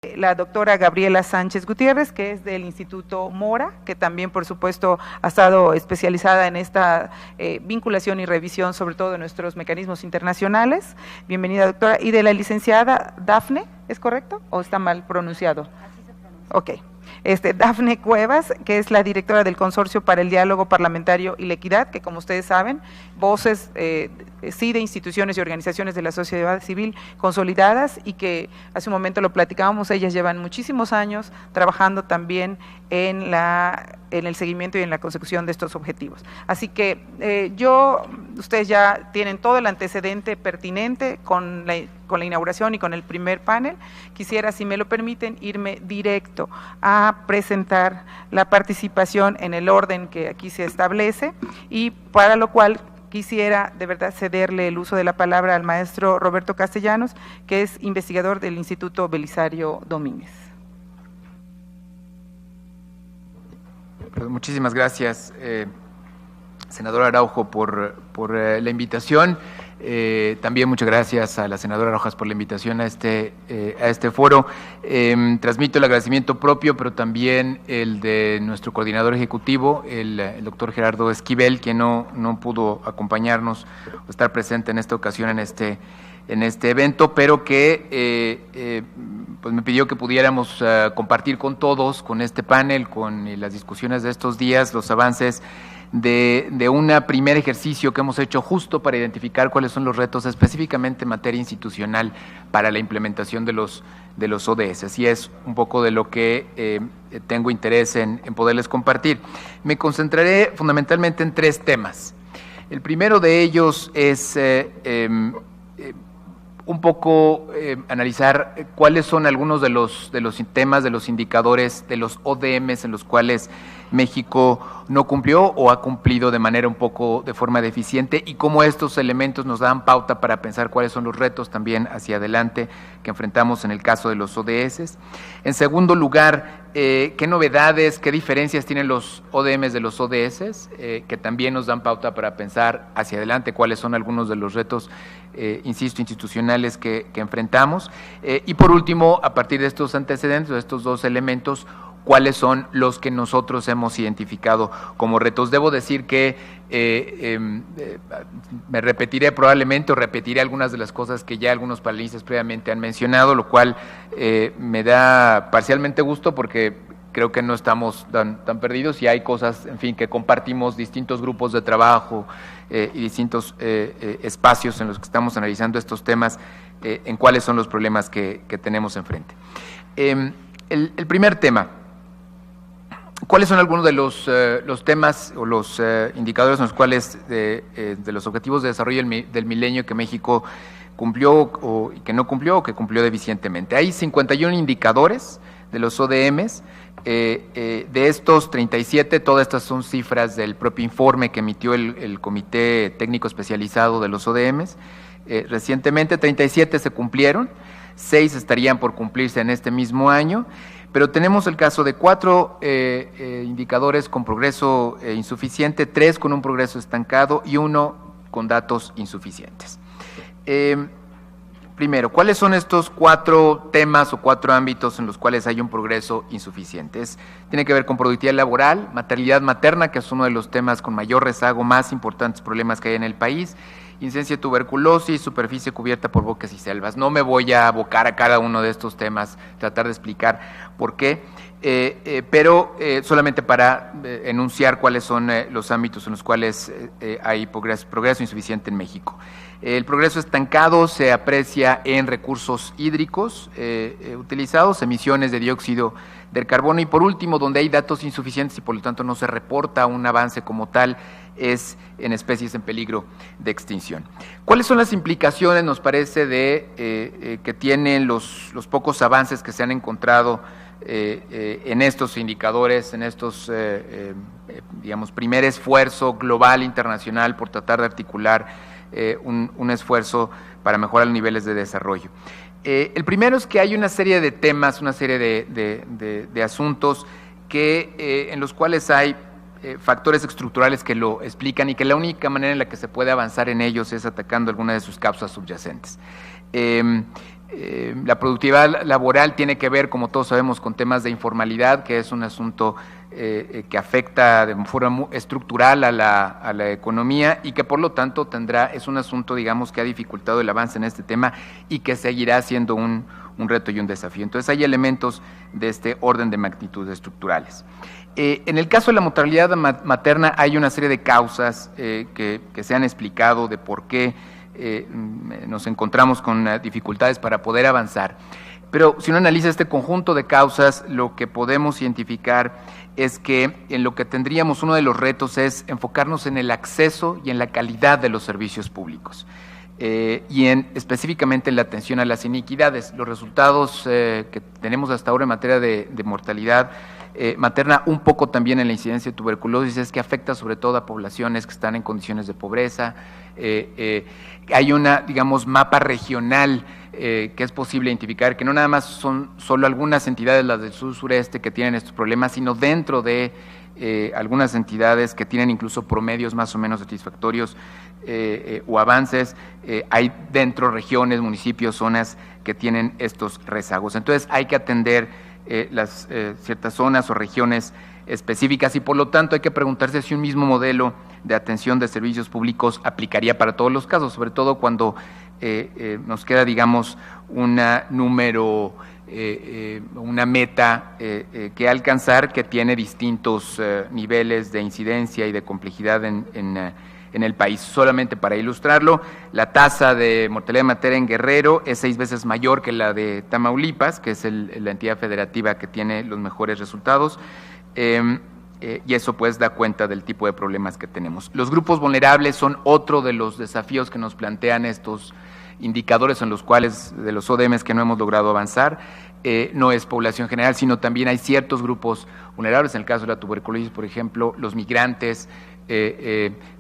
la doctora Gabriela Sánchez Gutiérrez, que es del Instituto Mora, que también, por supuesto, ha estado especializada en esta vinculación y revisión, sobre todo de nuestros mecanismos internacionales. Bienvenida, doctora. Y de la licenciada Dafne, ¿es correcto o está mal pronunciado? Así se pronuncia. Ok. Dafne Cuevas, que es la directora del Consorcio para el Diálogo Parlamentario y la Equidad, que como ustedes saben, voces sí de instituciones y organizaciones de la sociedad civil consolidadas y que hace un momento lo platicábamos, ellas llevan muchísimos años trabajando también en el seguimiento y en la consecución de estos objetivos. Así que ustedes ya tienen todo el antecedente pertinente con la inauguración y con el primer panel. Quisiera, si me lo permiten, irme directo a presentar la participación en el orden que aquí se establece y para lo cual quisiera de verdad cederle el uso de la palabra al maestro Roberto Castellanos, que es investigador del Instituto Belisario Domínguez. Muchísimas gracias, senadora Araujo, por la invitación. También muchas gracias a la senadora Rojas por la invitación a este foro. Transmito el agradecimiento propio, pero también el de nuestro coordinador ejecutivo, el doctor Gerardo Esquivel, quien no pudo acompañarnos o estar presente en esta ocasión en este evento, pero que pues me pidió que pudiéramos compartir con todos, con este panel, con las discusiones de estos días, los avances de un primer ejercicio que hemos hecho justo para identificar cuáles son los retos específicamente en materia institucional para la implementación de los ODS. Así es un poco de lo que tengo interés en poderles compartir. Me concentraré fundamentalmente en tres temas. El primero de ellos es un poco analizar cuáles son algunos de los temas, de los indicadores, de los ODMs en los cuales México no cumplió o ha cumplido de manera un poco de forma deficiente y cómo estos elementos nos dan pauta para pensar cuáles son los retos también hacia adelante que enfrentamos en el caso de los ODS. En segundo lugar, qué novedades, qué diferencias tienen los ODMs de los ODS, que también nos dan pauta para pensar hacia adelante cuáles son algunos de los retos, insisto, institucionales que enfrentamos. Y por último, a partir de estos antecedentes, de estos dos elementos, cuáles son los que nosotros hemos identificado como retos. Debo decir que me repetiré probablemente o repetiré algunas de las cosas que ya algunos panelistas previamente han mencionado, lo cual me da parcialmente gusto porque creo que no estamos tan perdidos y hay cosas, en fin, que compartimos distintos grupos de trabajo y distintos espacios en los que estamos analizando estos temas, en cuáles son los problemas que tenemos enfrente. El primer tema. ¿Cuáles son algunos de los temas o los indicadores en los cuales de los objetivos de desarrollo del milenio que México cumplió o que no cumplió o que cumplió deficientemente? Hay 51 indicadores de los ODMs, de estos 37, todas estas son cifras del propio informe que emitió el Comité Técnico Especializado de los ODMs. Recientemente 37 se cumplieron, 6 estarían por cumplirse en este mismo año. Pero tenemos el caso de 4 indicadores con progreso insuficiente, 3 con un progreso estancado y 1 con datos insuficientes. Primero, ¿cuáles son estos 4 temas o 4 ámbitos en los cuales hay un progreso insuficiente? Tiene que ver con productividad laboral, maternidad materna, que es uno de los temas con mayor rezago, más importantes problemas que hay en el país, incidencia de tuberculosis, superficie cubierta por bosques y selvas. No me voy a abocar a cada uno de estos temas, tratar de explicar por qué, pero solamente para enunciar cuáles son los ámbitos en los cuales hay progreso insuficiente en México. El progreso estancado se aprecia en recursos hídricos utilizados, emisiones de dióxido del carbono y por último, donde hay datos insuficientes y por lo tanto no se reporta un avance como tal, es en especies en peligro de extinción. ¿Cuáles son las implicaciones, nos parece, que tienen los pocos avances que se han encontrado en estos indicadores, en estos, digamos, primer esfuerzo global internacional por tratar de articular un esfuerzo para mejorar los niveles de desarrollo? El primero es que hay una serie de temas, una serie de asuntos en los cuales hay factores estructurales que lo explican y que la única manera en la que se puede avanzar en ellos es atacando alguna de sus causas subyacentes. La productividad laboral tiene que ver, como todos sabemos, con temas de informalidad, que es un asunto que afecta de forma estructural a la economía y que por lo tanto es un asunto, digamos, que ha dificultado el avance en este tema y que seguirá siendo un reto y un desafío. Entonces hay elementos de este orden de magnitudes estructurales. En el caso de la mortalidad materna hay una serie de causas que se han explicado de por qué nos encontramos con dificultades para poder avanzar. Pero si uno analiza este conjunto de causas, lo que podemos identificar es que en lo que tendríamos uno de los retos es enfocarnos en el acceso y en la calidad de los servicios públicos. Y específicamente en la atención a las inequidades. Los resultados que tenemos hasta ahora en materia de mortalidad materna, un poco también en la incidencia de tuberculosis, es que afecta sobre todo a poblaciones que están en condiciones de pobreza. Hay una, digamos, mapa regional que es posible identificar, que no nada más son solo algunas entidades, las del sur-sureste, que tienen estos problemas, sino dentro de algunas entidades que tienen incluso promedios más o menos satisfactorios o avances, hay dentro regiones, municipios, zonas que tienen estos rezagos. Entonces hay que atender las ciertas zonas o regiones específicas y por lo tanto hay que preguntarse si un mismo modelo de atención de servicios públicos aplicaría para todos los casos, sobre todo cuando nos queda, digamos, una meta que alcanzar que tiene distintos niveles de incidencia y de complejidad en el país. Solamente para ilustrarlo, la tasa de mortalidad materna en Guerrero es 6 veces mayor que la de Tamaulipas, que es la entidad federativa que tiene los mejores resultados, y eso pues da cuenta del tipo de problemas que tenemos. Los grupos vulnerables son otro de los desafíos que nos plantean estos indicadores en los cuales, de los ODMs que no hemos logrado avanzar. No es población general, sino también hay ciertos grupos vulnerables, en el caso de la tuberculosis, por ejemplo, los migrantes,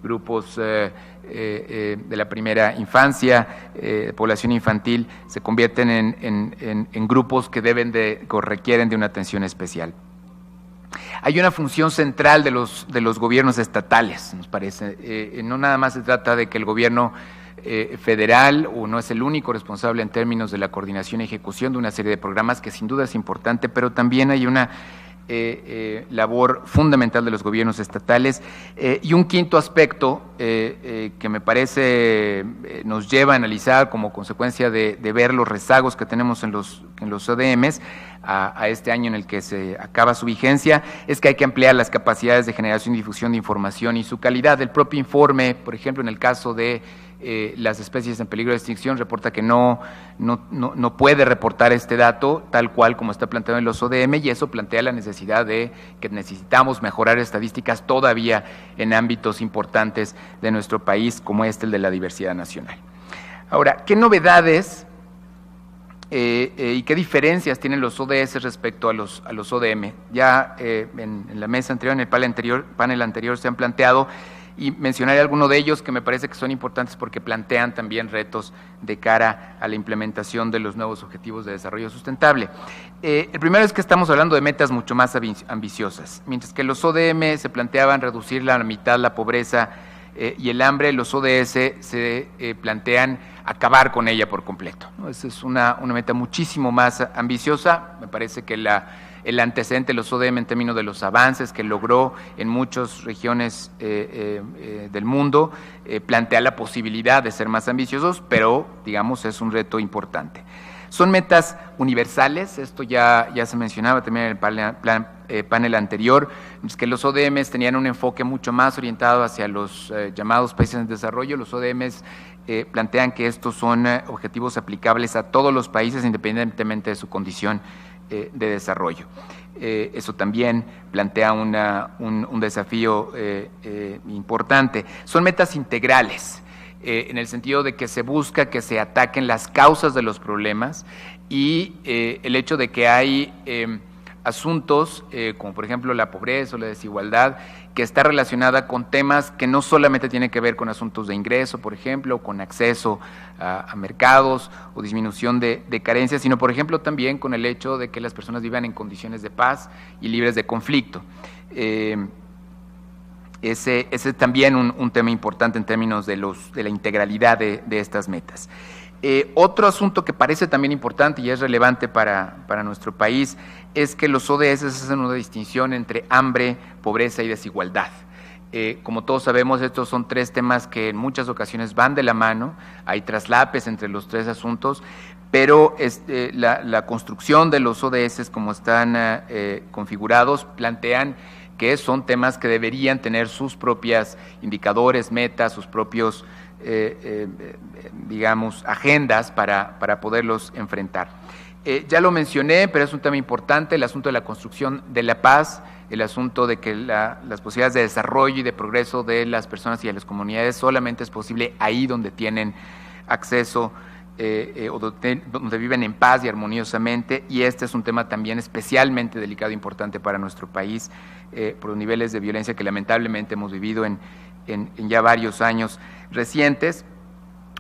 grupos de la primera infancia, población infantil, se convierten en grupos que requieren de una atención especial. Hay una función central de los gobiernos estatales, nos parece. No nada más se trata de que el gobierno federal o no es el único responsable en términos de la coordinación y ejecución de una serie de programas, que sin duda es importante, pero también hay una labor fundamental de los gobiernos estatales. Y un quinto aspecto que me parece nos lleva a analizar como consecuencia de ver los rezagos que tenemos en los ODMs a este año en el que se acaba su vigencia, es que hay que ampliar las capacidades de generación y difusión de información y su calidad. El propio informe, por ejemplo, en el caso de las especies en peligro de extinción, reporta que no puede reportar este dato tal cual como está planteado en los ODM, y eso plantea la necesidad de que necesitamos mejorar estadísticas todavía en ámbitos importantes de nuestro país, como el de la diversidad nacional. Ahora, ¿qué novedades y qué diferencias tienen los ODS respecto a los ODM? Ya en la mesa anterior, en el panel anterior se han planteado, y mencionaré algunos de ellos que me parece que son importantes porque plantean también retos de cara a la implementación de los nuevos objetivos de desarrollo sustentable. El primero es que estamos hablando de metas mucho más ambiciosas. Mientras que los ODM se planteaban reducir a la mitad la pobreza y el hambre, los ODS se plantean acabar con ella por completo, ¿no? Esa es una meta muchísimo más ambiciosa. Me parece que el antecedente de los ODM en términos de los avances que logró en muchas regiones del mundo plantea la posibilidad de ser más ambiciosos, pero digamos es un reto importante. Son metas universales, esto ya se mencionaba también en el panel anterior, es que los ODMs tenían un enfoque mucho más orientado hacia los llamados países en desarrollo. Los ODMs plantean que estos son objetivos aplicables a todos los países independientemente de su condición de desarrollo. Eso también plantea un desafío importante. Son metas integrales, en el sentido de que se busca que se ataquen las causas de los problemas y el hecho de que hay asuntos como por ejemplo la pobreza o la desigualdad, que está relacionada con temas que no solamente tienen que ver con asuntos de ingreso, por ejemplo, con acceso a mercados o disminución de carencias, sino por ejemplo también con el hecho de que las personas vivan en condiciones de paz y libres de conflicto. Ese es también un tema importante en términos de la integralidad de estas metas. Otro asunto que parece también importante y es relevante para nuestro país es que los ODS hacen una distinción entre hambre, pobreza y desigualdad. Como todos sabemos, estos son tres temas que en muchas ocasiones van de la mano, hay traslapes entre los tres asuntos, pero la construcción de los ODS como están configurados plantean que son temas que deberían tener sus propias indicadores, metas, sus propios digamos, agendas para poderlos enfrentar. Ya lo mencioné, pero es un tema importante, el asunto de la construcción de la paz, el asunto de que las posibilidades de desarrollo y de progreso de las personas y de las comunidades solamente es posible ahí donde tienen acceso o donde viven en paz y armoniosamente, y este es un tema también especialmente delicado e importante para nuestro país por los niveles de violencia que lamentablemente hemos vivido en ya varios años recientes.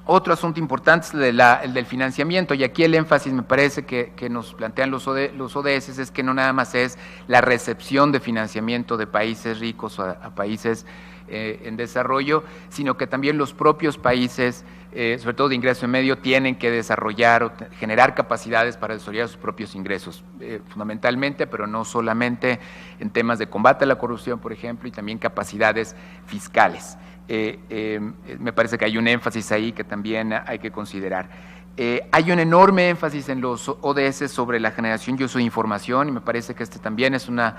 Otro asunto importante es el del financiamiento, y aquí el énfasis me parece que nos plantean los ODS es que no nada más es la recepción de financiamiento de países ricos a países en desarrollo, sino que también los propios países, sobre todo de ingreso medio, tienen que desarrollar o generar capacidades para desarrollar sus propios ingresos, fundamentalmente, pero no solamente en temas de combate a la corrupción, por ejemplo, y también capacidades fiscales. Me parece que hay un énfasis ahí que también hay que considerar. Hay un enorme énfasis en los ODS sobre la generación y uso de información, y me parece que este también es una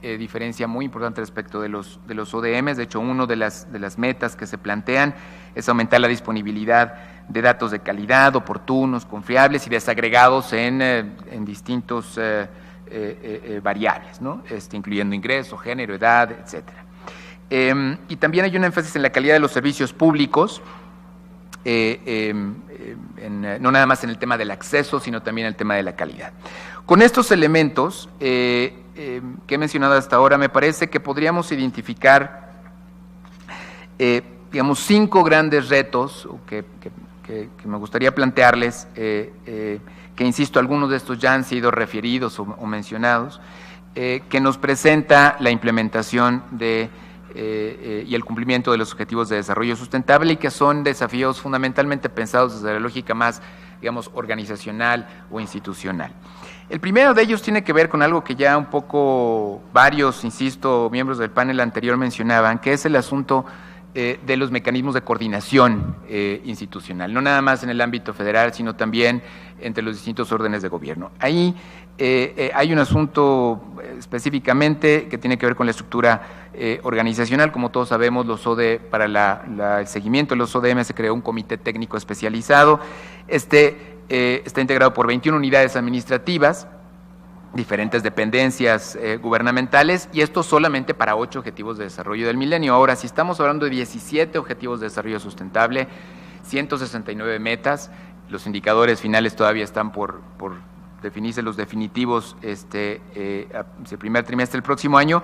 diferencia muy importante respecto de los ODMs. De hecho, una de las metas que se plantean es aumentar la disponibilidad de datos de calidad, oportunos, confiables y desagregados en distintos variables, ¿no? Incluyendo ingreso, género, edad, etcétera. Y también hay un énfasis en la calidad de los servicios públicos, no nada más en el tema del acceso, sino también en el tema de la calidad. Con estos elementos que he mencionado hasta ahora, me parece que podríamos identificar, digamos, 5 grandes retos que me gustaría plantearles, que insisto, algunos de estos ya han sido referidos o mencionados, que nos presenta la implementación y el cumplimiento de los objetivos de desarrollo sustentable, y que son desafíos fundamentalmente pensados desde la lógica más, digamos, organizacional o institucional. El primero de ellos tiene que ver con algo que ya un poco varios, insisto, miembros del panel anterior mencionaban, que es el asunto de los mecanismos de coordinación institucional, no nada más en el ámbito federal, sino también entre los distintos órdenes de gobierno. Ahí hay un asunto específicamente que tiene que ver con la estructura organizacional. Como todos sabemos, para el seguimiento de los ODM se creó un comité técnico especializado. Está integrado por 21 unidades administrativas, diferentes dependencias gubernamentales, y esto solamente para 8 objetivos de desarrollo del milenio. Ahora, si estamos hablando de 17 objetivos de desarrollo sustentable, 169 metas, los indicadores finales todavía están por definirse los definitivos el primer trimestre del próximo año,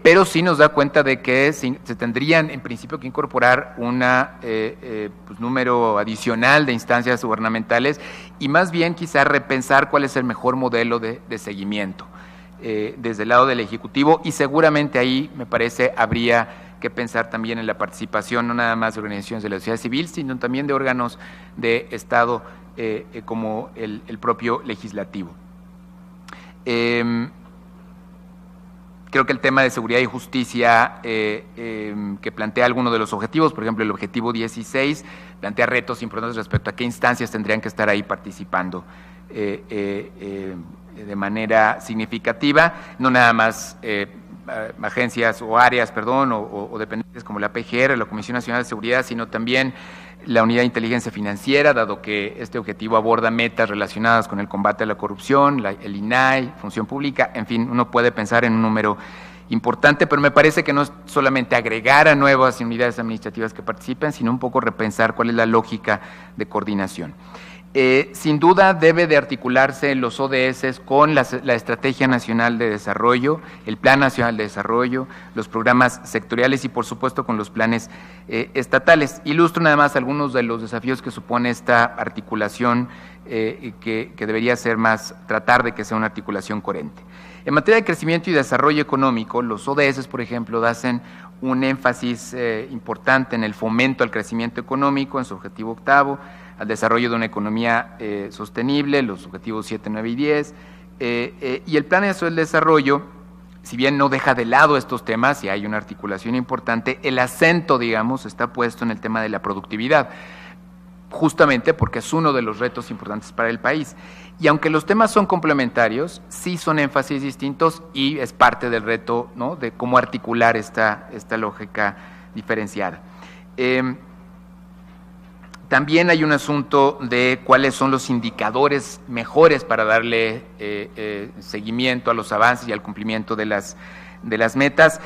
pero sí nos da cuenta de que se tendrían en principio que incorporar un número adicional de instancias gubernamentales, y más bien quizá repensar cuál es el mejor modelo de seguimiento desde el lado del Ejecutivo, y seguramente ahí me parece habría que pensar también en la participación no nada más de organizaciones de la sociedad civil, sino también de órganos de Estado como el propio legislativo. Creo que el tema de seguridad y justicia que plantea algunos de los objetivos, por ejemplo el objetivo 16, plantea retos importantes respecto a qué instancias tendrían que estar ahí participando de manera significativa, no nada más agencias o áreas, o dependencias como la PGR, la Comisión Nacional de Seguridad, sino también la Unidad de Inteligencia Financiera, dado que este objetivo aborda metas relacionadas con el combate a la corrupción, el INAI, Función Pública, en fin, uno puede pensar en un número importante, pero me parece que no es solamente agregar a nuevas unidades administrativas que participen, sino un poco repensar cuál es la lógica de coordinación. Sin duda debe de articularse los ODS con la Estrategia Nacional de Desarrollo, el Plan Nacional de Desarrollo, los programas sectoriales y por supuesto con los planes estatales. Ilustro nada más algunos de los desafíos que supone esta articulación que debería ser más, tratar de que sea una articulación coherente. En materia de crecimiento y desarrollo económico, los ODS, por ejemplo, hacen un énfasis importante en el fomento al crecimiento económico, en su objetivo 8º, al desarrollo de una economía sostenible, los objetivos 7, 9 y 10, y el Plan Nacional de Desarrollo, si bien no deja de lado estos temas y hay una articulación importante, el acento, digamos, está puesto en el tema de la productividad, justamente porque es uno de los retos importantes para el país. Y aunque los temas son complementarios, sí son énfasis distintos y es parte del reto, ¿no?, de cómo articular esta lógica diferenciada. También hay un asunto de cuáles son los indicadores mejores para darle seguimiento a los avances y al cumplimiento de las metas.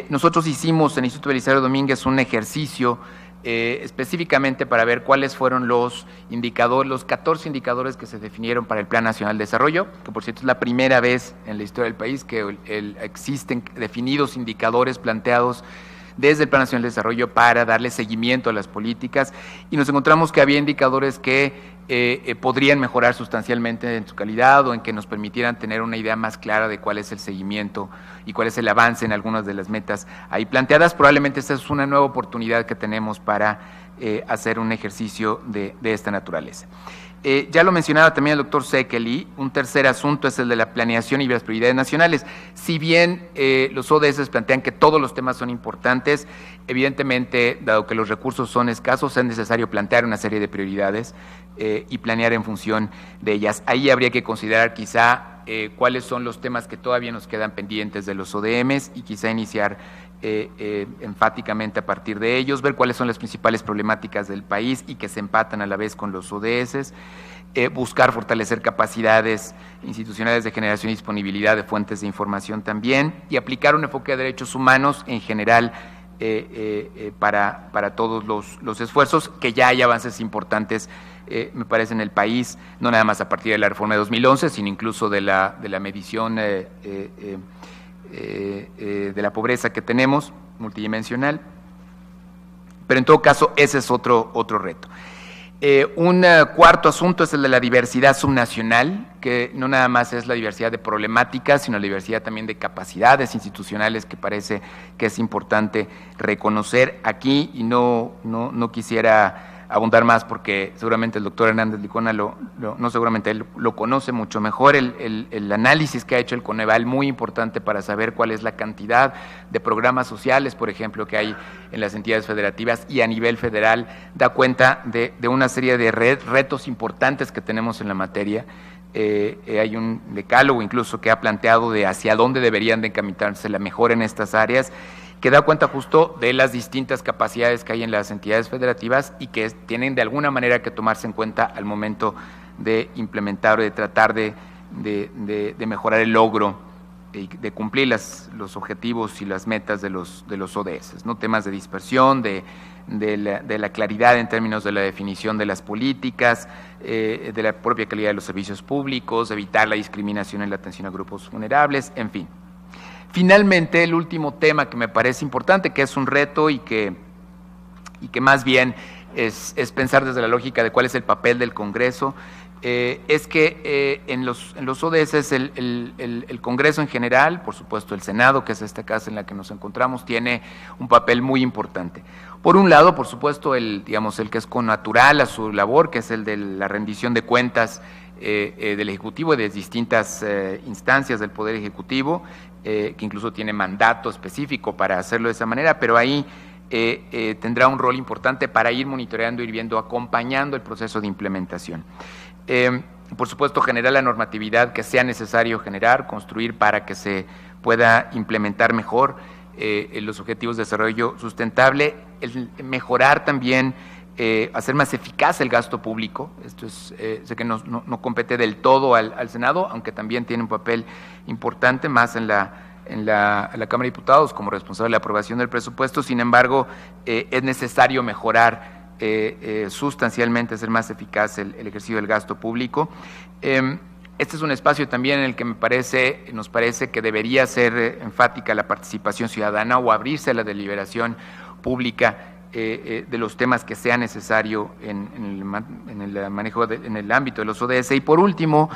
Nosotros hicimos en el Instituto Belisario Domínguez un ejercicio específicamente para ver cuáles fueron los indicadores, los 14 indicadores que se definieron para el Plan Nacional de Desarrollo, que por cierto es la primera vez en la historia del país que existen definidos indicadores planteados desde el Plan Nacional de Desarrollo para darle seguimiento a las políticas, y nos encontramos que había indicadores que podrían mejorar sustancialmente en su calidad o en que nos permitieran tener una idea más clara de cuál es el seguimiento y cuál es el avance en algunas de las metas ahí planteadas. Probablemente esta es una nueva oportunidad que tenemos para hacer un ejercicio de esta naturaleza. Ya lo mencionaba también el doctor Sekeli, un tercer asunto es el de la planeación y las prioridades nacionales. Si bien los ODS plantean que todos los temas son importantes, evidentemente, dado que los recursos son escasos, es necesario plantear una serie de prioridades y planear en función de ellas. Ahí habría que considerar quizá cuáles son los temas que todavía nos quedan pendientes de los ODMs y quizá iniciar enfáticamente a partir de ellos, ver cuáles son las principales problemáticas del país y que se empatan a la vez con los ODS, buscar fortalecer capacidades institucionales de generación y disponibilidad de fuentes de información también, y aplicar un enfoque de derechos humanos en general para todos los esfuerzos, que ya hay avances importantes, me parece, en el país, no nada más a partir de la reforma de 2011, sino incluso de la medición de la pobreza que tenemos, multidimensional, pero en todo caso ese es otro reto. Un cuarto asunto es el de la diversidad subnacional, que no nada más es la diversidad de problemáticas, sino la diversidad también de capacidades institucionales, que parece que es importante reconocer aquí, y no quisiera abundar más porque seguramente el doctor Hernández Licona él lo conoce mucho mejor, el análisis que ha hecho el Coneval, muy importante para saber cuál es la cantidad de programas sociales, por ejemplo, que hay en las entidades federativas, y a nivel federal da cuenta de una serie de retos importantes que tenemos en la materia. Hay un decálogo incluso que ha planteado de hacia dónde deberían de encaminarse la mejora en estas áreas, que da cuenta justo de las distintas capacidades que hay en las entidades federativas y que tienen de alguna manera que tomarse en cuenta al momento de implementar o de tratar de mejorar el logro y de cumplir los objetivos y las metas de los ODS, ¿no? Temas de dispersión, de la claridad en términos de la definición de las políticas, de la propia calidad de los servicios públicos, evitar la discriminación en la atención a grupos vulnerables, en fin. Finalmente, el último tema que me parece importante, que es un reto y que más bien es pensar desde la lógica de cuál es el papel del Congreso, es que en los ODS el Congreso en general, por supuesto el Senado, que es esta casa en la que nos encontramos, tiene un papel muy importante. Por un lado, por supuesto, el que es connatural a su labor, que es el de la rendición de cuentas del Ejecutivo y de distintas instancias del Poder Ejecutivo, que incluso tiene mandato específico para hacerlo de esa manera, pero ahí tendrá un rol importante para ir monitoreando, ir viendo, acompañando el proceso de implementación. Por supuesto, generar la normatividad que sea necesario generar, construir para que se pueda implementar mejor los objetivos de desarrollo sustentable, mejorar también, hacer más eficaz el gasto público. Esto sé que no compete del todo al Senado, aunque también tiene un papel importante más en la Cámara de Diputados como responsable de la aprobación del presupuesto. Sin embargo, es necesario mejorar sustancialmente, hacer más eficaz el ejercicio del gasto público. Este es un espacio también en el que nos parece que debería ser enfática la participación ciudadana o abrirse a la deliberación pública de los temas que sea necesario en el manejo, en el ámbito de los ODS. Y por último,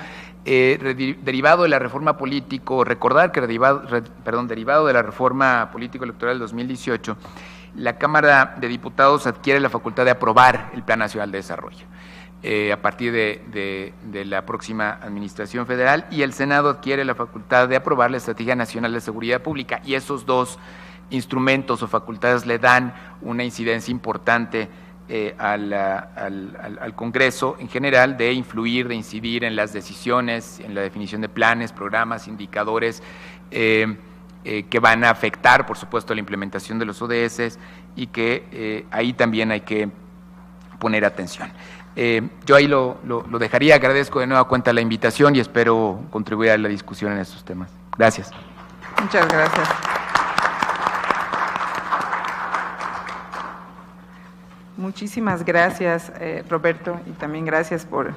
derivado de la reforma político, recordar que derivado de la reforma político-electoral del 2018, la Cámara de Diputados adquiere la facultad de aprobar el Plan Nacional de Desarrollo. a partir de la próxima Administración Federal, y el Senado adquiere la facultad de aprobar la Estrategia Nacional de Seguridad Pública, y esos dos instrumentos o facultades le dan una incidencia importante al Congreso en general de influir, de incidir en las decisiones, en la definición de planes, programas, indicadores que van a afectar, por supuesto, la implementación de los ODS, y que ahí también hay que poner atención. Yo ahí lo dejaría. Agradezco de nueva cuenta la invitación y espero contribuir a la discusión en estos temas. Gracias. Muchas gracias. Muchísimas gracias, Roberto, y también gracias por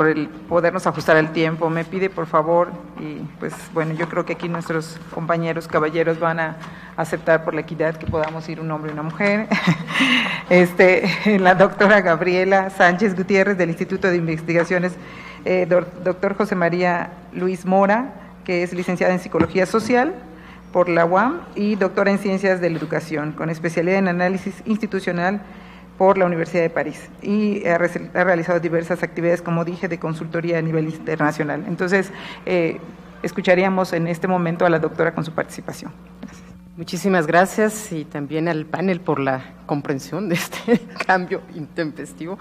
el podernos ajustar al tiempo. Me pide, por favor, y pues bueno, yo creo que aquí nuestros compañeros caballeros van a aceptar por la equidad que podamos ir un hombre y una mujer. La doctora Gabriela Sánchez Gutiérrez del Instituto de Investigaciones, doctor José María Luis Mora, que es licenciada en Psicología Social por la UAM y doctora en Ciencias de la Educación, con especialidad en Análisis Institucional por la Universidad de París, y ha realizado diversas actividades, como dije, de consultoría a nivel internacional. Entonces, escucharíamos en este momento a la doctora con su participación. Gracias. Muchísimas gracias, y también al panel por la comprensión de este cambio intempestivo.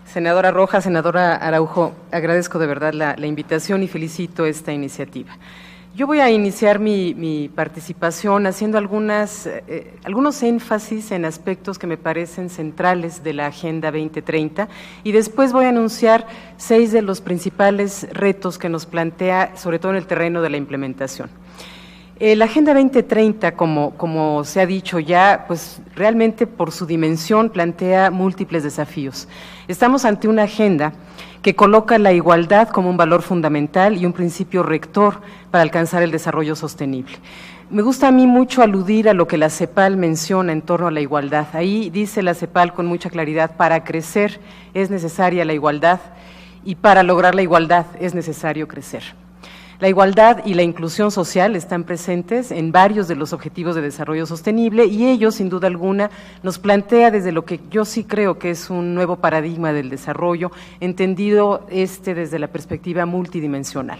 Senadora Rojas, senadora Araujo, agradezco de verdad la invitación y felicito esta iniciativa. Yo voy a iniciar mi participación haciendo algunos énfasis en aspectos que me parecen centrales de la Agenda 2030, y después voy a anunciar 6 de los principales retos que nos plantea, sobre todo en el terreno de la implementación. La Agenda 2030, como se ha dicho ya, pues realmente por su dimensión plantea múltiples desafíos. Estamos ante una agenda que coloca la igualdad como un valor fundamental y un principio rector para alcanzar el desarrollo sostenible. Me gusta a mí mucho aludir a lo que la CEPAL menciona en torno a la igualdad. Ahí dice la CEPAL con mucha claridad: para crecer es necesaria la igualdad, y para lograr la igualdad es necesario crecer. La igualdad y la inclusión social están presentes en varios de los objetivos de desarrollo sostenible, y ello, sin duda alguna, nos plantea desde lo que yo sí creo que es un nuevo paradigma del desarrollo, entendido desde la perspectiva multidimensional.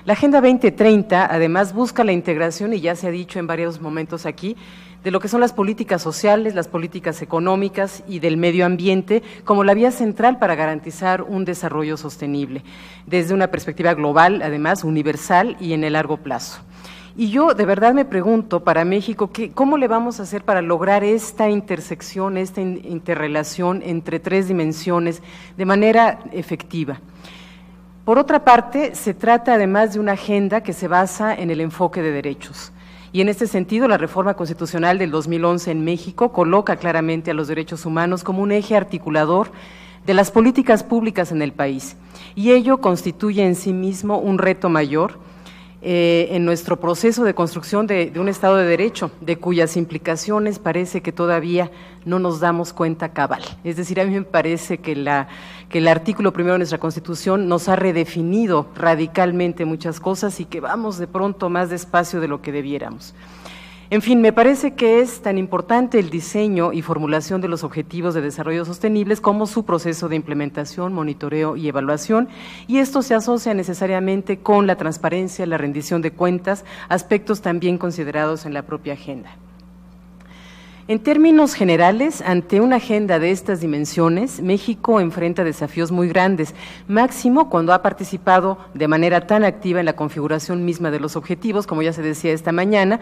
La Agenda 2030, además, busca la integración, y ya se ha dicho en varios momentos aquí, de lo que son las políticas sociales, las políticas económicas y del medio ambiente como la vía central para garantizar un desarrollo sostenible, desde una perspectiva global, además, universal y en el largo plazo. Y yo de verdad me pregunto, para México, ¿cómo le vamos a hacer para lograr esta intersección, esta interrelación entre 3 dimensiones de manera efectiva? Por otra parte, se trata además de una agenda que se basa en el enfoque de derechos. Y en este sentido, la reforma constitucional del 2011 en México coloca claramente a los derechos humanos como un eje articulador de las políticas públicas en el país. Y ello constituye en sí mismo un reto mayor en nuestro proceso de construcción de un Estado de Derecho, de cuyas implicaciones parece que todavía no nos damos cuenta cabal. Es decir, a mí me parece que el artículo primero de nuestra Constitución nos ha redefinido radicalmente muchas cosas y que vamos de pronto más despacio de lo que debiéramos. En fin, me parece que es tan importante el diseño y formulación de los objetivos de desarrollo sostenibles como su proceso de implementación, monitoreo y evaluación, y esto se asocia necesariamente con la transparencia, la rendición de cuentas, aspectos también considerados en la propia agenda. En términos generales, ante una agenda de estas dimensiones, México enfrenta desafíos muy grandes, máximo cuando ha participado de manera tan activa en la configuración misma de los objetivos, como ya se decía esta mañana,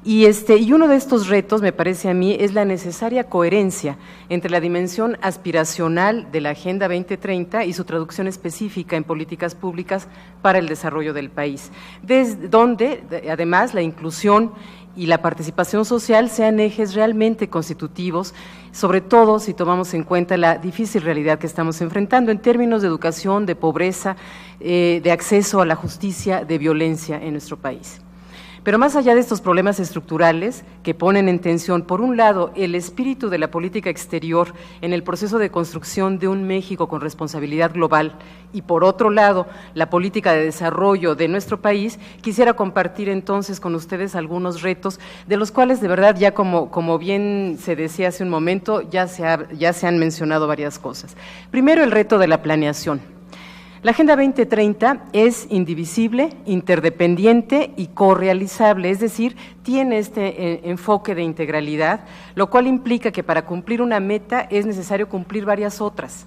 y uno de estos retos, me parece a mí, es la necesaria coherencia entre la dimensión aspiracional de la Agenda 2030 y su traducción específica en políticas públicas para el desarrollo del país, desde donde, además, la inclusión y la participación social sean ejes realmente constitutivos, sobre todo si tomamos en cuenta la difícil realidad que estamos enfrentando en términos de educación, de pobreza, de acceso a la justicia, de violencia en nuestro país. Pero más allá de estos problemas estructurales que ponen en tensión, por un lado, el espíritu de la política exterior en el proceso de construcción de un México con responsabilidad global y por otro lado, la política de desarrollo de nuestro país, quisiera compartir entonces con ustedes algunos retos de los cuales de verdad ya como bien se decía hace un momento, ya se han mencionado varias cosas. Primero, el reto de la planeación. La Agenda 2030 es indivisible, interdependiente y correalizable, es decir, tiene este enfoque de integralidad, lo cual implica que para cumplir una meta es necesario cumplir varias otras.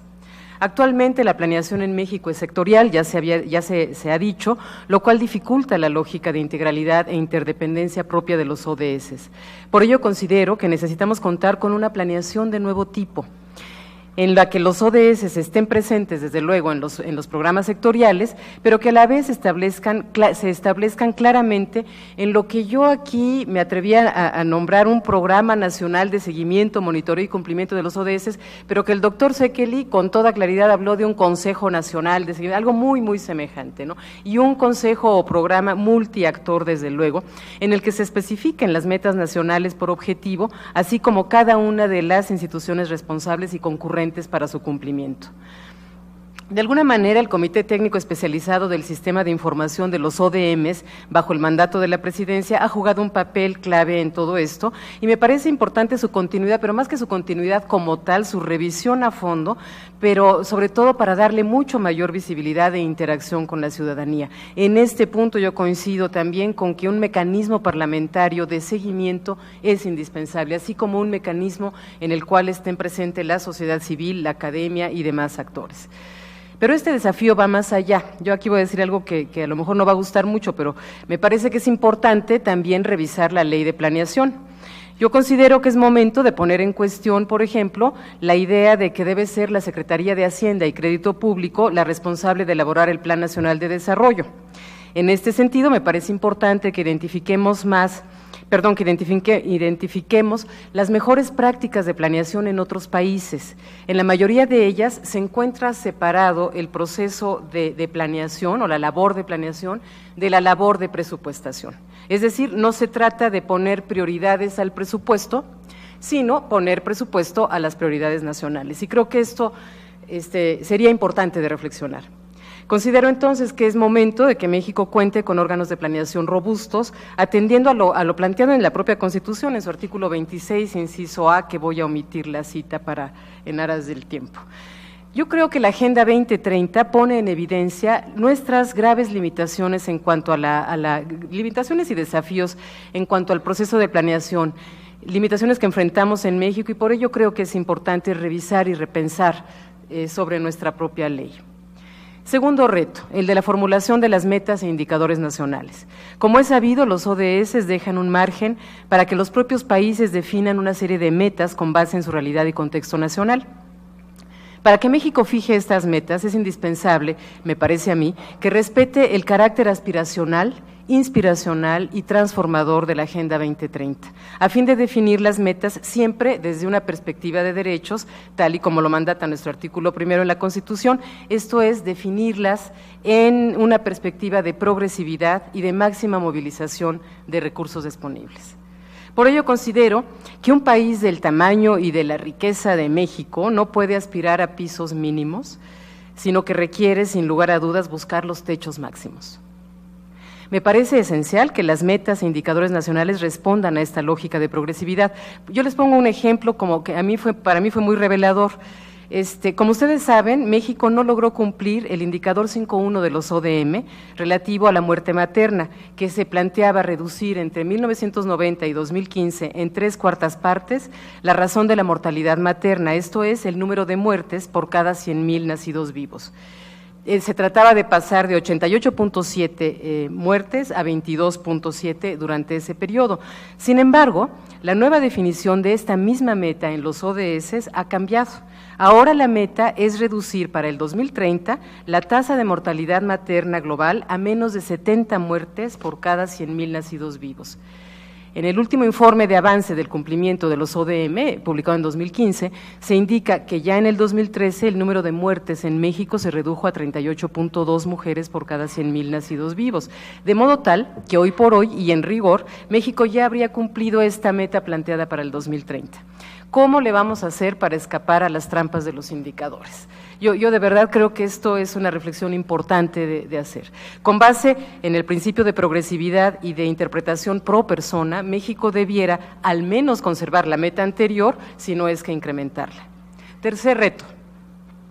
Actualmente la planeación en México es sectorial, ya se ha dicho, lo cual dificulta la lógica de integralidad e interdependencia propia de los ODS. Por ello considero que necesitamos contar con una planeación de nuevo tipo, en la que los ODS estén presentes, desde luego, en los programas sectoriales, pero que a la vez se establezcan claramente en lo que yo aquí me atrevía a nombrar un programa nacional de seguimiento, monitoreo y cumplimiento de los ODS, pero que el doctor Sekeli con toda claridad habló de un Consejo Nacional de Seguimiento, algo muy, muy semejante, ¿no? Y un consejo o programa multiactor, desde luego, en el que se especifiquen las metas nacionales por objetivo, así como cada una de las instituciones responsables y concurrentes para su cumplimiento. De alguna manera, el Comité Técnico Especializado del Sistema de Información de los ODMs, bajo el mandato de la Presidencia, ha jugado un papel clave en todo esto y me parece importante su continuidad, pero más que su continuidad como tal, su revisión a fondo, pero sobre todo para darle mucho mayor visibilidad e interacción con la ciudadanía. En este punto yo coincido también con que un mecanismo parlamentario de seguimiento es indispensable, así como un mecanismo en el cual estén presentes la sociedad civil, la academia y demás actores. Pero este desafío va más allá. Yo aquí voy a decir algo que a lo mejor no va a gustar mucho, pero me parece que es importante también revisar la ley de planeación. Yo considero que es momento de poner en cuestión, por ejemplo, la idea de que debe ser la Secretaría de Hacienda y Crédito Público la responsable de elaborar el Plan Nacional de Desarrollo. En este sentido, me parece importante que identifiquemos las mejores prácticas de planeación en otros países. En la mayoría de ellas se encuentra separado el proceso de planeación o la labor de planeación de la labor de presupuestación. Es decir, no se trata de poner prioridades al presupuesto, sino poner presupuesto a las prioridades nacionales. Y creo que esto sería importante de reflexionar. Considero entonces que es momento de que México cuente con órganos de planeación robustos, atendiendo a lo planteado en la propia Constitución, en su artículo 26, inciso A, que voy a omitir la cita en aras del tiempo. Yo creo que la Agenda 2030 pone en evidencia nuestras graves limitaciones en cuanto a limitaciones y desafíos en cuanto al proceso de planeación, limitaciones que enfrentamos en México y por ello creo que es importante revisar y repensar sobre nuestra propia ley. Segundo reto, el de la formulación de las metas e indicadores nacionales. Como es sabido, los ODS dejan un margen para que los propios países definan una serie de metas con base en su realidad y contexto nacional. Para que México fije estas metas es indispensable, me parece a mí, que respete el carácter aspiracional, inspiracional y transformador de la Agenda 2030, a fin de definir las metas siempre desde una perspectiva de derechos, tal y como lo mandata nuestro artículo 1 en la Constitución, esto es, definirlas en una perspectiva de progresividad y de máxima movilización de recursos disponibles. Por ello considero que un país del tamaño y de la riqueza de México no puede aspirar a pisos mínimos, sino que requiere, sin lugar a dudas, buscar los techos máximos. Me parece esencial que las metas e indicadores nacionales respondan a esta lógica de progresividad. Yo les pongo un ejemplo como que para mí fue muy revelador. Como ustedes saben, México no logró cumplir el indicador 5.1 de los ODM relativo a la muerte materna, que se planteaba reducir entre 1990 y 2015 en 3/4 partes la razón de la mortalidad materna, esto es, el número de muertes por cada 100,000 nacidos vivos. Se trataba de pasar de 88.7 muertes a 22.7 durante ese periodo. Sin embargo, la nueva definición de esta misma meta en los ODS ha cambiado. Ahora la meta es reducir para el 2030 la tasa de mortalidad materna global a menos de 70 muertes por cada 100,000 nacidos vivos. En el último informe de avance del cumplimiento de los ODM, publicado en 2015, se indica que ya en el 2013 el número de muertes en México se redujo a 38.2 mujeres por cada 100,000 nacidos vivos, de modo tal que hoy por hoy y en rigor, México ya habría cumplido esta meta planteada para el 2030. ¿Cómo le vamos a hacer para escapar a las trampas de los indicadores? Yo de verdad creo que esto es una reflexión importante de hacer. Con base en el principio de progresividad y de interpretación pro persona, México debiera al menos conservar la meta anterior, si no es que incrementarla. Tercer reto.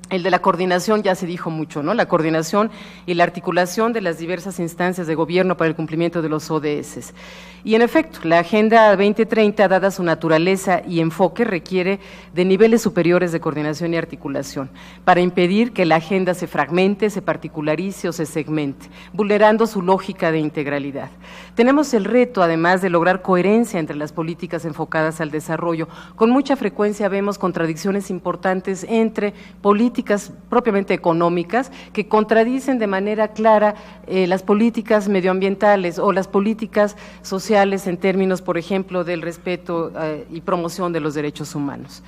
El de la coordinación, ya se dijo mucho, ¿no? La coordinación y la articulación de las diversas instancias de gobierno para el cumplimiento de los ODS. Y en efecto, la Agenda 2030, dada su naturaleza y enfoque, requiere de niveles superiores de coordinación y articulación para impedir que la agenda se fragmente, se particularice o se segmente, vulnerando su lógica de integralidad. Tenemos el reto, además, de lograr coherencia entre las políticas enfocadas al desarrollo. Con mucha frecuencia vemos contradicciones importantes entre políticas propiamente económicas que contradicen de manera clara las políticas medioambientales o las políticas sociales en términos, por ejemplo, del respeto y promoción de los derechos humanos.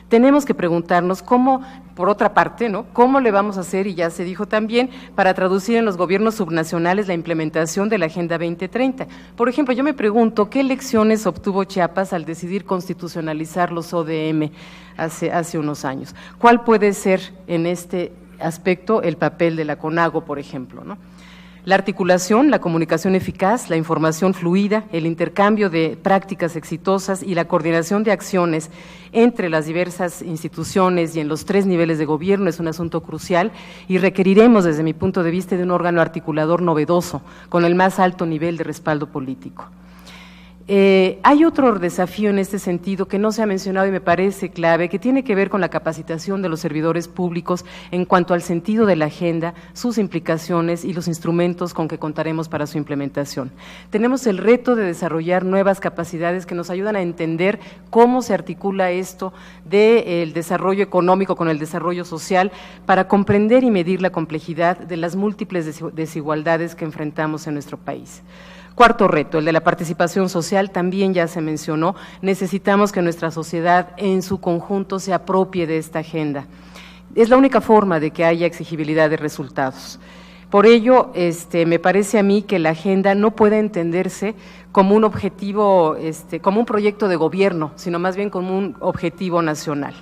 Tenemos que preguntarnos cómo, por otra parte, ¿no?, cómo le vamos a hacer, y ya se dijo también, para traducir en los gobiernos subnacionales la implementación de la Agenda 2030. Por ejemplo, yo me pregunto, ¿qué lecciones obtuvo Chiapas al decidir constitucionalizar los ODM hace unos años? ¿Cuál puede ser en este aspecto el papel de la CONAGO, por ejemplo, ¿no? La articulación, la comunicación eficaz, la información fluida, el intercambio de prácticas exitosas y la coordinación de acciones entre las diversas instituciones y en los 3 niveles de gobierno es un asunto crucial y requeriremos, desde mi punto de vista, de un órgano articulador novedoso, con el más alto nivel de respaldo político. Hay otro desafío en este sentido que no se ha mencionado y me parece clave, que tiene que ver con la capacitación de los servidores públicos en cuanto al sentido de la agenda, sus implicaciones y los instrumentos con que contaremos para su implementación. Tenemos el reto de desarrollar nuevas capacidades que nos ayudan a entender cómo se articula esto del desarrollo económico con el desarrollo social para comprender y medir la complejidad de las múltiples desigualdades que enfrentamos en nuestro país. Cuarto reto, el de la participación social, también ya se mencionó. Necesitamos que nuestra sociedad en su conjunto se apropie de esta agenda. Es la única forma de que haya exigibilidad de resultados. Por ello, me parece a mí que la agenda no puede entenderse como un objetivo, como un proyecto de gobierno, sino más bien como un objetivo nacional.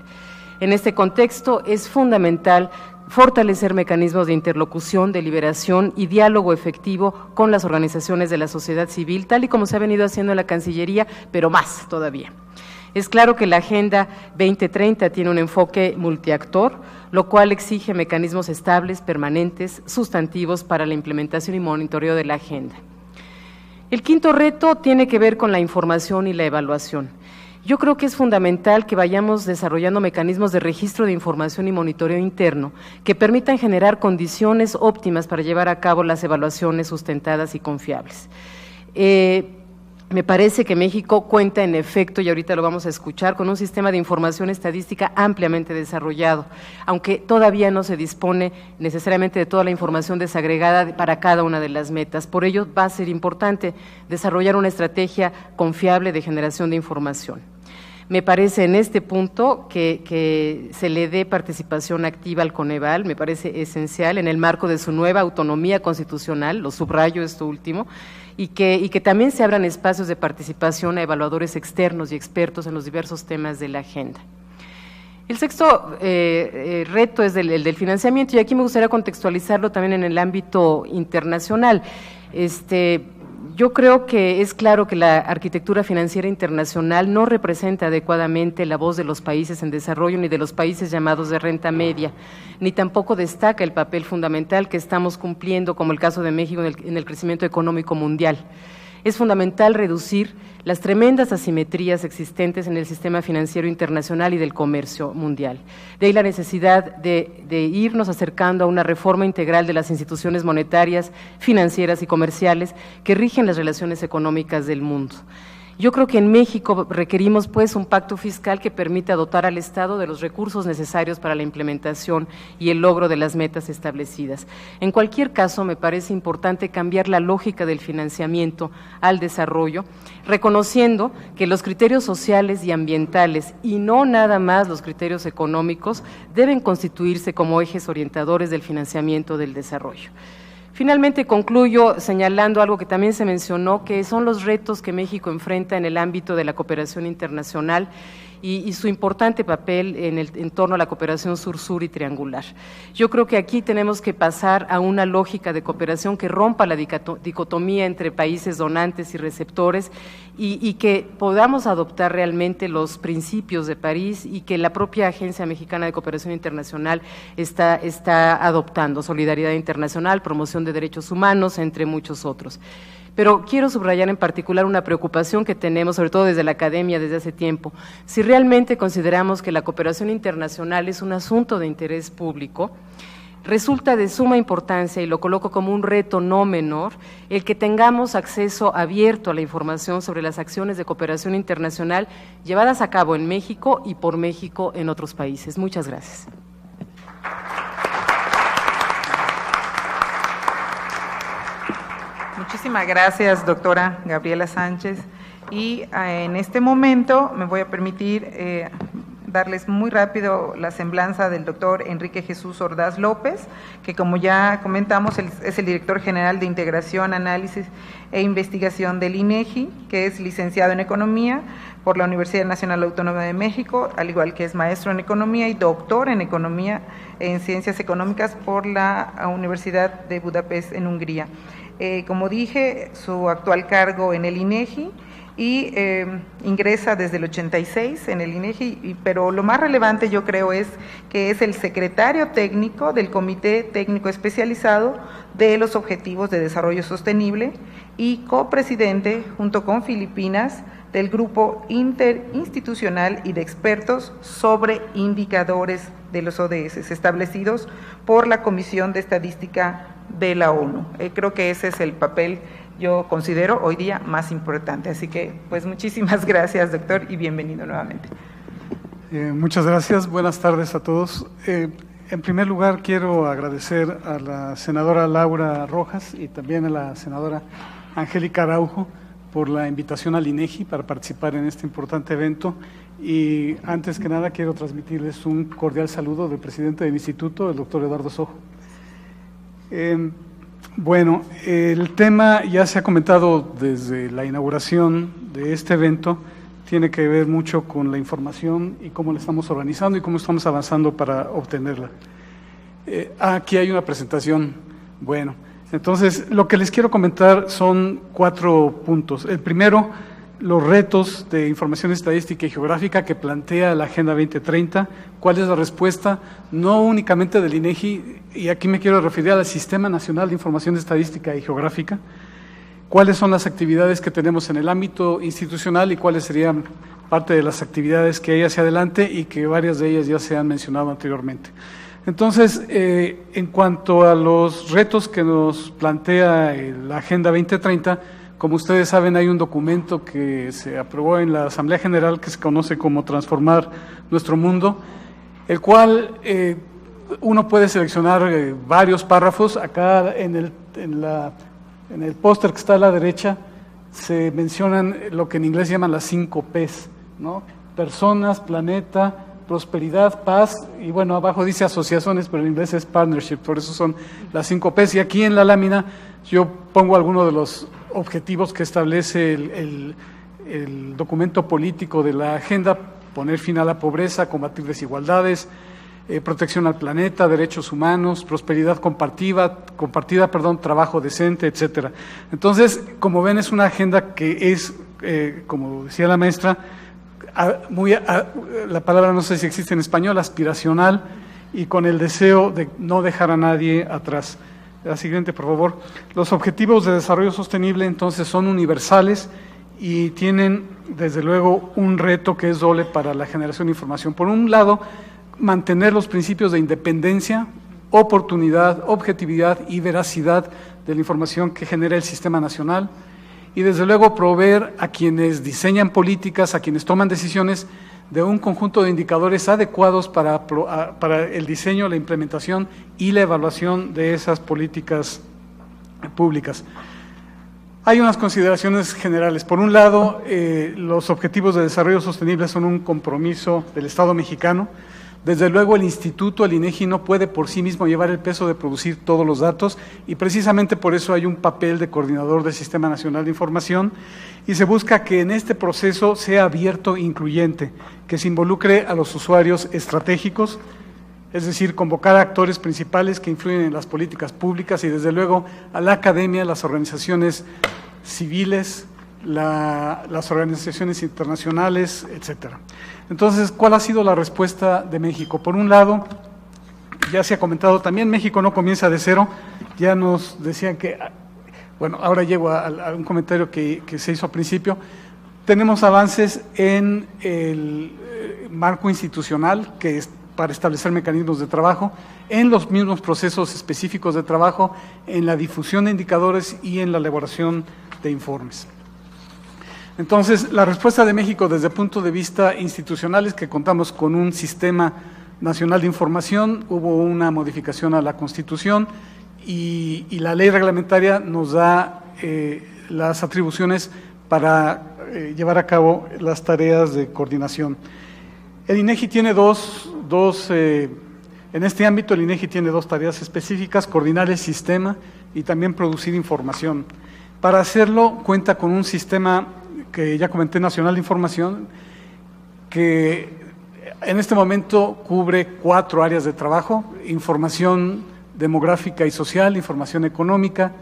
En este contexto es fundamental fortalecer mecanismos de interlocución, deliberación y diálogo efectivo con las organizaciones de la sociedad civil, tal y como se ha venido haciendo en la Cancillería, pero más todavía. Es claro que la Agenda 2030 tiene un enfoque multiactor, lo cual exige mecanismos estables, permanentes, sustantivos para la implementación y monitoreo de la agenda. El quinto reto tiene que ver con la información y la evaluación. Yo creo que es fundamental que vayamos desarrollando mecanismos de registro de información y monitoreo interno que permitan generar condiciones óptimas para llevar a cabo las evaluaciones sustentadas y confiables. Me parece que México cuenta en efecto, y ahorita lo vamos a escuchar, con un sistema de información estadística ampliamente desarrollado, aunque todavía no se dispone necesariamente de toda la información desagregada para cada una de las metas. Por ello va a ser importante desarrollar una estrategia confiable de generación de información. Me parece en este punto que se le dé participación activa al Coneval, me parece esencial en el marco de su nueva autonomía constitucional, lo subrayo esto último, y que también se abran espacios de participación a evaluadores externos y expertos en los diversos temas de la agenda. El sexto reto es el del financiamiento, y aquí me gustaría contextualizarlo también en el ámbito internacional. Yo creo que es claro que la arquitectura financiera internacional no representa adecuadamente la voz de los países en desarrollo ni de los países llamados de renta media, ni tampoco destaca el papel fundamental que estamos cumpliendo, como el caso de México, en el crecimiento económico mundial. Es fundamental reducir las tremendas asimetrías existentes en el sistema financiero internacional y del comercio mundial. De ahí la necesidad de irnos acercando a una reforma integral de las instituciones monetarias, financieras y comerciales que rigen las relaciones económicas del mundo. Yo creo que en México requerimos pues un pacto fiscal que permita dotar al Estado de los recursos necesarios para la implementación y el logro de las metas establecidas. En cualquier caso, me parece importante cambiar la lógica del financiamiento al desarrollo, reconociendo que los criterios sociales y ambientales, y no nada más los criterios económicos, deben constituirse como ejes orientadores del financiamiento del desarrollo. Finalmente concluyo señalando algo que también se mencionó, que son los retos que México enfrenta en el ámbito de la cooperación internacional y su importante papel en torno a la cooperación sur-sur y triangular. Yo creo que aquí tenemos que pasar a una lógica de cooperación que rompa la dicotomía entre países donantes y receptores y que podamos adoptar realmente los principios de París y que la propia Agencia Mexicana de Cooperación Internacional está adoptando, solidaridad internacional, promoción de derechos humanos, entre muchos otros. Pero quiero subrayar en particular una preocupación que tenemos, sobre todo desde la academia desde hace tiempo. Si realmente consideramos que la cooperación internacional es un asunto de interés público, resulta de suma importancia, y lo coloco como un reto no menor, el que tengamos acceso abierto a la información sobre las acciones de cooperación internacional llevadas a cabo en México y por México en otros países. Muchas gracias. Muchísimas gracias, doctora Gabriela Sánchez. Y en este momento me voy a permitir darles muy rápido la semblanza del doctor Enrique Jesús Ordaz López, que como ya comentamos es el director general de Integración, Análisis e Investigación del INEGI, que es licenciado en Economía por la Universidad Nacional Autónoma de México, al igual que es maestro en Economía y doctor en Economía en Ciencias Económicas por la Universidad de Budapest en Hungría. Como dije, su actual cargo en el INEGI y ingresa desde el 86 en el INEGI, pero lo más relevante yo creo es que es el secretario técnico del Comité Técnico Especializado de los Objetivos de Desarrollo Sostenible y copresidente junto con Filipinas del Grupo Interinstitucional y de Expertos sobre Indicadores de los ODS establecidos por la Comisión de Estadística de la ONU. Creo que ese es el papel, yo considero, hoy día más importante. Así que, pues, muchísimas gracias, doctor, y bienvenido nuevamente. Muchas gracias. Buenas tardes a todos. En primer lugar, quiero agradecer a la senadora Laura Rojas y también a la senadora Angélica Araujo por la invitación al INEGI para participar en este importante evento. Y antes que nada, quiero transmitirles un cordial saludo del presidente del instituto, el doctor Eduardo Sojo. Bueno, el tema ya se ha comentado desde la inauguración de este evento, tiene que ver mucho con la información y cómo la estamos organizando y cómo estamos avanzando para obtenerla. Aquí hay una presentación. Bueno, entonces lo que les quiero comentar son 4 puntos. El primero, los retos de información estadística y geográfica que plantea la Agenda 2030, cuál es la respuesta, no únicamente del INEGI, y aquí me quiero referir al Sistema Nacional de Información Estadística y Geográfica, cuáles son las actividades que tenemos en el ámbito institucional y cuáles serían parte de las actividades que hay hacia adelante y que varias de ellas ya se han mencionado anteriormente. Entonces, en cuanto a los retos que nos plantea la Agenda 2030, como ustedes saben, hay un documento que se aprobó en la Asamblea General que se conoce como Transformar Nuestro Mundo, el cual uno puede seleccionar varios párrafos. Acá en el póster que está a la derecha se mencionan lo que en inglés llaman las 5 Ps, ¿no? Personas, planeta, prosperidad, paz, y bueno, abajo dice asociaciones, pero en inglés es partnership, por eso son las 5 Ps. Y aquí en la lámina yo pongo algunos de los objetivos que establece el documento político de la agenda: poner fin a la pobreza, combatir desigualdades, protección al planeta, derechos humanos, prosperidad compartida, trabajo decente, etcétera. Entonces, como ven, es una agenda que es, como decía la maestra, la palabra no sé si existe en español, aspiracional, y con el deseo de no dejar a nadie atrás. La siguiente, por favor. Los objetivos de desarrollo sostenible, entonces, son universales y tienen, desde luego, un reto que es doble para la generación de información. Por un lado, mantener los principios de independencia, oportunidad, objetividad y veracidad de la información que genera el sistema nacional, y desde luego proveer a quienes diseñan políticas, a quienes toman decisiones, de un conjunto de indicadores adecuados para el diseño, la implementación y la evaluación de esas políticas públicas. Hay unas consideraciones generales. Por un lado, los Objetivos de Desarrollo Sostenible son un compromiso del Estado mexicano. Desde luego el Instituto, el INEGI, no puede por sí mismo llevar el peso de producir todos los datos y precisamente por eso hay un papel de coordinador del Sistema Nacional de Información y se busca que en este proceso sea abierto e incluyente, que se involucre a los usuarios estratégicos, es decir, convocar a actores principales que influyen en las políticas públicas y desde luego a la academia, las organizaciones civiles, las organizaciones internacionales, etcétera. Entonces, ¿cuál ha sido la respuesta de México? Por un lado, ya se ha comentado también, México no comienza de cero, ya nos decían que, bueno, ahora llego a un comentario que se hizo al principio, tenemos avances en el marco institucional, que es para establecer mecanismos de trabajo, en los mismos procesos específicos de trabajo, en la difusión de indicadores y en la elaboración de informes. Entonces, la respuesta de México desde el punto de vista institucional es que contamos con un sistema nacional de información, hubo una modificación a la Constitución y la ley reglamentaria nos da las atribuciones para llevar a cabo las tareas de coordinación. El INEGI tiene en este ámbito el INEGI tiene dos tareas específicas, coordinar el sistema y también producir información. Para hacerlo cuenta con un sistema que ya comenté, Nacional de Información, que en este momento cubre 4 áreas de trabajo: información demográfica y social, información económica,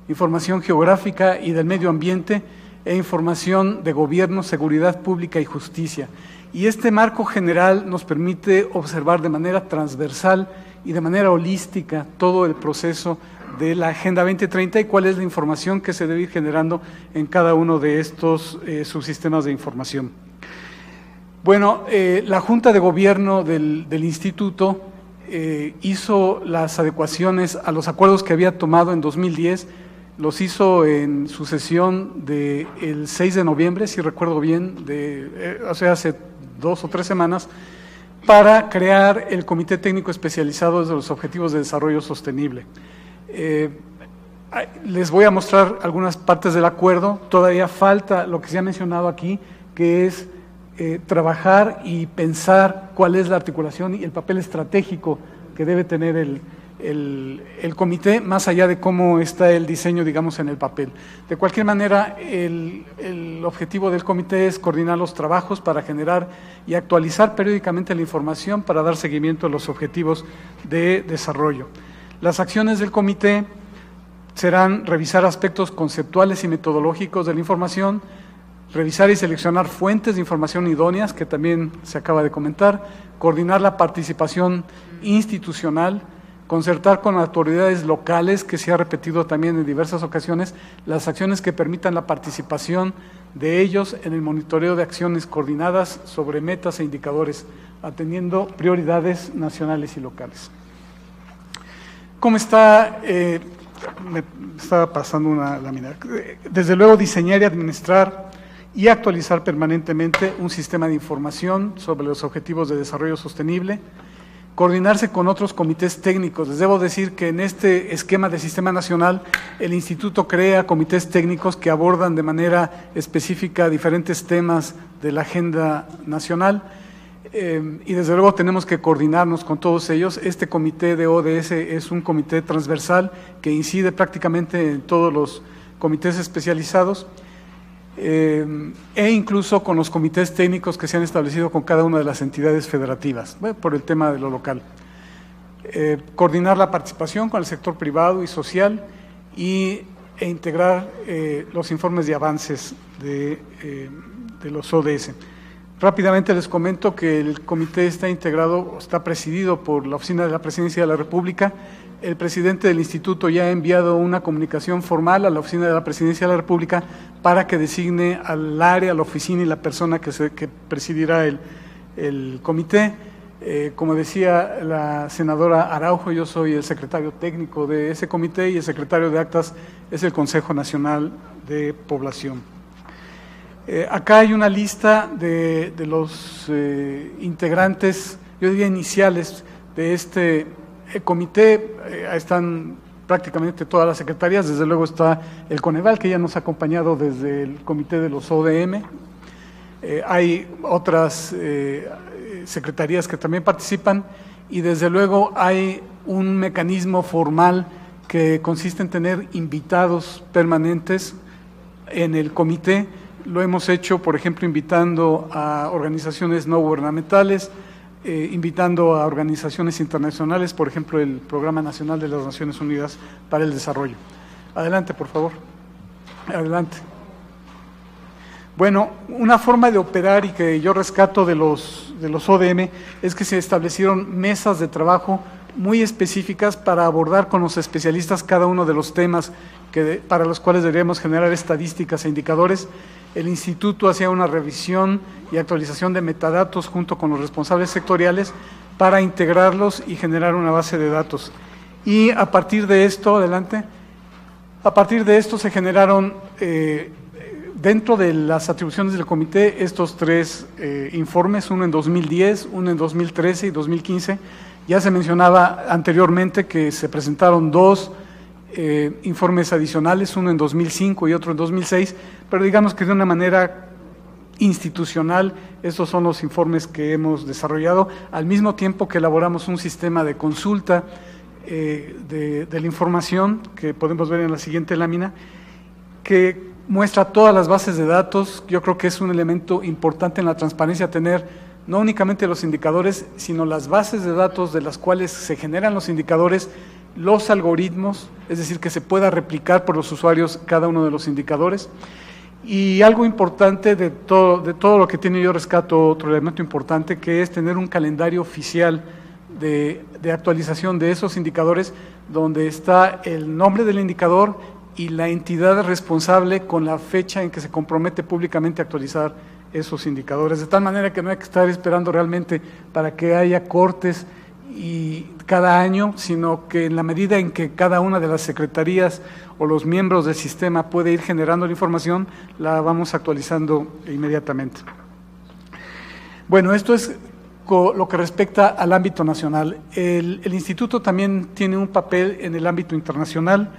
información geográfica y del medio ambiente, e información de gobierno, seguridad pública y justicia. Y este marco general nos permite observar de manera transversal y de manera holística todo el proceso de la Agenda 2030 y cuál es la información que se debe ir generando en cada uno de estos subsistemas de información. Bueno, la Junta de Gobierno del Instituto hizo las adecuaciones a los acuerdos que había tomado en 2010, los hizo en su sesión del 6 de noviembre, si recuerdo bien, o sea, hace 2 o 3 semanas, para crear el Comité Técnico Especializado de los Objetivos de Desarrollo Sostenible. Les voy a mostrar algunas partes del acuerdo. Todavía falta lo que se ha mencionado aquí, que es trabajar y pensar cuál es la articulación y el papel estratégico que debe tener el comité, más allá de cómo está el diseño, digamos, en el papel. De cualquier manera, el objetivo del comité es coordinar los trabajos para generar y actualizar periódicamente la información para dar seguimiento a los objetivos de desarrollo. Las acciones del comité serán revisar aspectos conceptuales y metodológicos de la información, revisar y seleccionar fuentes de información idóneas, que también se acaba de comentar, coordinar la participación institucional, concertar con autoridades locales, que se ha repetido también en diversas ocasiones, las acciones que permitan la participación de ellos en el monitoreo de acciones coordinadas sobre metas e indicadores, atendiendo prioridades nacionales y locales. ¿Cómo está? Me estaba pasando una lámina. Desde luego, diseñar y administrar y actualizar permanentemente un sistema de información sobre los objetivos de desarrollo sostenible, coordinarse con otros comités técnicos. Les debo decir que en este esquema de sistema nacional, el Instituto crea comités técnicos que abordan de manera específica diferentes temas de la agenda nacional, y desde luego tenemos que coordinarnos con todos ellos. Este comité de ODS es un comité transversal que incide prácticamente en todos los comités especializados, e incluso con los comités técnicos que se han establecido con cada una de las entidades federativas, por el tema de lo local. Coordinar la participación con el sector privado y social e integrar los informes de avances de los ODS. Rápidamente les comento que el comité está presidido por la Oficina de la Presidencia de la República. El presidente del instituto ya ha enviado una comunicación formal a la Oficina de la Presidencia de la República para que designe al área, a la oficina y la persona que presidirá el comité. Como decía la senadora Araujo, yo soy el secretario técnico de ese comité y el secretario de actas es el Consejo Nacional de Población. Acá hay una lista de los integrantes, yo diría iniciales, de este comité. Están prácticamente todas las secretarías, desde luego está el Coneval, que ya nos ha acompañado desde el comité de los ODM. Hay otras secretarías que también participan y desde luego hay un mecanismo formal que consiste en tener invitados permanentes en el comité. Lo hemos hecho, por ejemplo, invitando a organizaciones no gubernamentales, invitando a organizaciones internacionales, por ejemplo, el Programa Nacional de las Naciones Unidas para el Desarrollo. Adelante, por favor. Adelante. Bueno, una forma de operar y que yo rescato de los ODM es que se establecieron mesas de trabajo muy específicas para abordar con los especialistas cada uno de los temas para los cuales deberíamos generar estadísticas e indicadores. El instituto hacía una revisión y actualización de metadatos junto con los responsables sectoriales para integrarlos y generar una base de datos. Y a partir de esto, adelante, a partir de esto se generaron dentro de las atribuciones del comité estos tres informes, uno en 2010, uno en 2013 y 2015. Ya se mencionaba anteriormente que se presentaron dos informes adicionales, uno en 2005 y otro en 2006, pero digamos que de una manera institucional, estos son los informes que hemos desarrollado, al mismo tiempo que elaboramos un sistema de consulta de la información, que podemos ver en la siguiente lámina, que muestra todas las bases de datos. Yo creo que es un elemento importante en la transparencia tener no únicamente los indicadores, sino las bases de datos de las cuales se generan los indicadores, los algoritmos, es decir, que se pueda replicar por los usuarios cada uno de los indicadores. Y algo importante de todo lo que tiene, yo rescato otro elemento importante, que es tener un calendario oficial de actualización de esos indicadores, donde está el nombre del indicador y la entidad responsable con la fecha en que se compromete públicamente a actualizar esos indicadores, de tal manera que no hay que estar esperando realmente para que haya cortes y cada año, sino que en la medida en que cada una de las secretarías o los miembros del sistema puede ir generando la información, la vamos actualizando inmediatamente. Bueno, esto es lo que respecta al ámbito nacional. El instituto también tiene un papel en el ámbito internacional.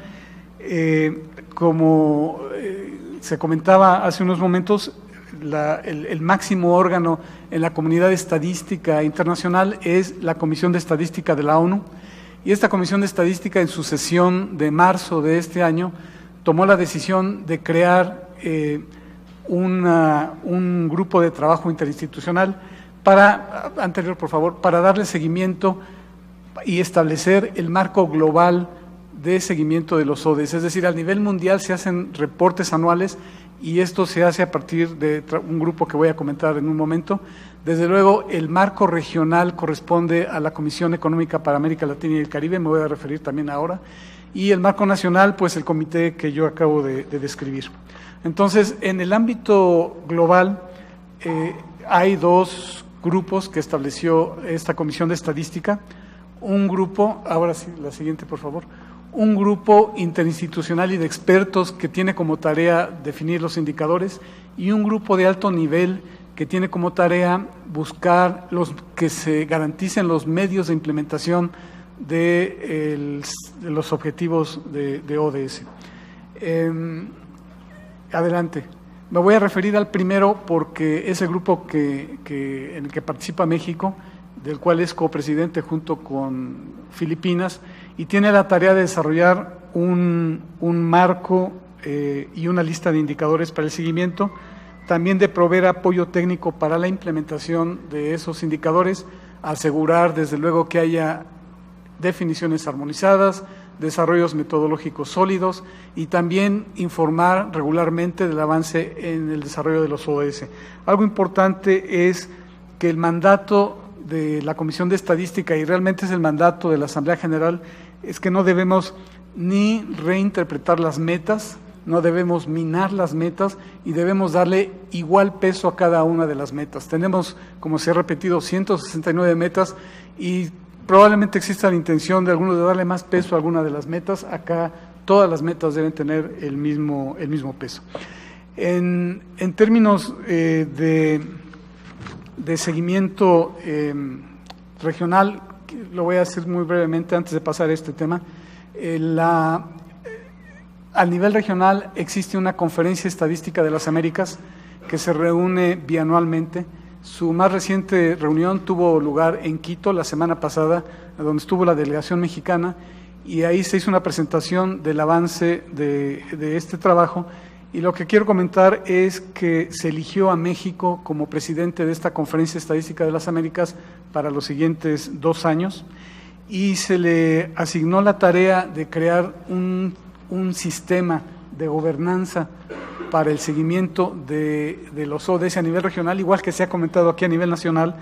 Como se comentaba hace unos momentos, el máximo órgano en la comunidad estadística internacional es la Comisión de Estadística de la ONU, y esta Comisión de Estadística en su sesión de marzo de este año tomó la decisión de crear un grupo de trabajo interinstitucional anterior por favor, para darle seguimiento y establecer el marco global de seguimiento de los ODS, es decir, a nivel mundial se hacen reportes anuales y esto se hace a partir de un grupo que voy a comentar en un momento. Desde luego, el marco regional corresponde a la Comisión Económica para América Latina y el Caribe, me voy a referir también ahora, y el marco nacional, pues el comité que yo acabo de describir. Entonces, en el ámbito global, hay dos grupos que estableció esta Comisión de Estadística, un grupo, ahora sí, la siguiente por favor, un grupo interinstitucional y de expertos que tiene como tarea definir los indicadores y un grupo de alto nivel que tiene como tarea buscar que se garanticen los medios de implementación de los objetivos de ODS. Adelante. Me voy a referir al primero porque es el grupo en el que participa México, del cual es copresidente junto con Filipinas, y tiene la tarea de desarrollar un marco y una lista de indicadores para el seguimiento, también de proveer apoyo técnico para la implementación de esos indicadores, asegurar desde luego que haya definiciones armonizadas, desarrollos metodológicos sólidos y también informar regularmente del avance en el desarrollo de los ODS. Algo importante es que el mandato de la Comisión de Estadística, y realmente es el mandato de la Asamblea General, es que no debemos ni reinterpretar las metas no debemos minar las metas y debemos darle igual peso a cada una de las metas. Tenemos, como se ha repetido, 169 metas y probablemente exista la intención de algunos de darle más peso a alguna de las metas. Acá todas las metas deben tener el mismo peso. En términos de seguimiento regional, lo voy a hacer muy brevemente antes de pasar a este tema. Al nivel regional existe una conferencia estadística de las Américas que se reúne bianualmente. Su más reciente reunión tuvo lugar en Quito la semana pasada, donde estuvo la delegación mexicana, y ahí se hizo una presentación del avance de este trabajo. Y lo que quiero comentar es que se eligió a México como presidente de esta Conferencia Estadística de las Américas para los siguientes 2 años y se le asignó la tarea de crear un sistema de gobernanza para el seguimiento de los ODS a nivel regional, igual que se ha comentado aquí a nivel nacional,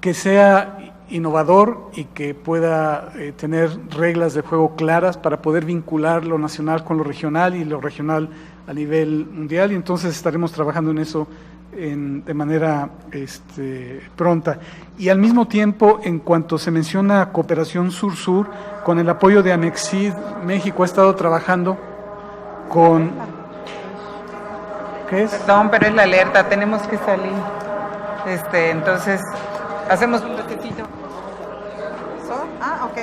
que sea innovador y que pueda tener reglas de juego claras para poder vincular lo nacional con lo regional y lo regional a nivel mundial, y entonces estaremos trabajando en eso de manera pronta. Y al mismo tiempo, en cuanto se menciona cooperación sur-sur, con el apoyo de Amexid, México ha estado trabajando con... ¿Qué es? Perdón, pero es la alerta, tenemos que salir. Entonces, hacemos un ratitito. Ok.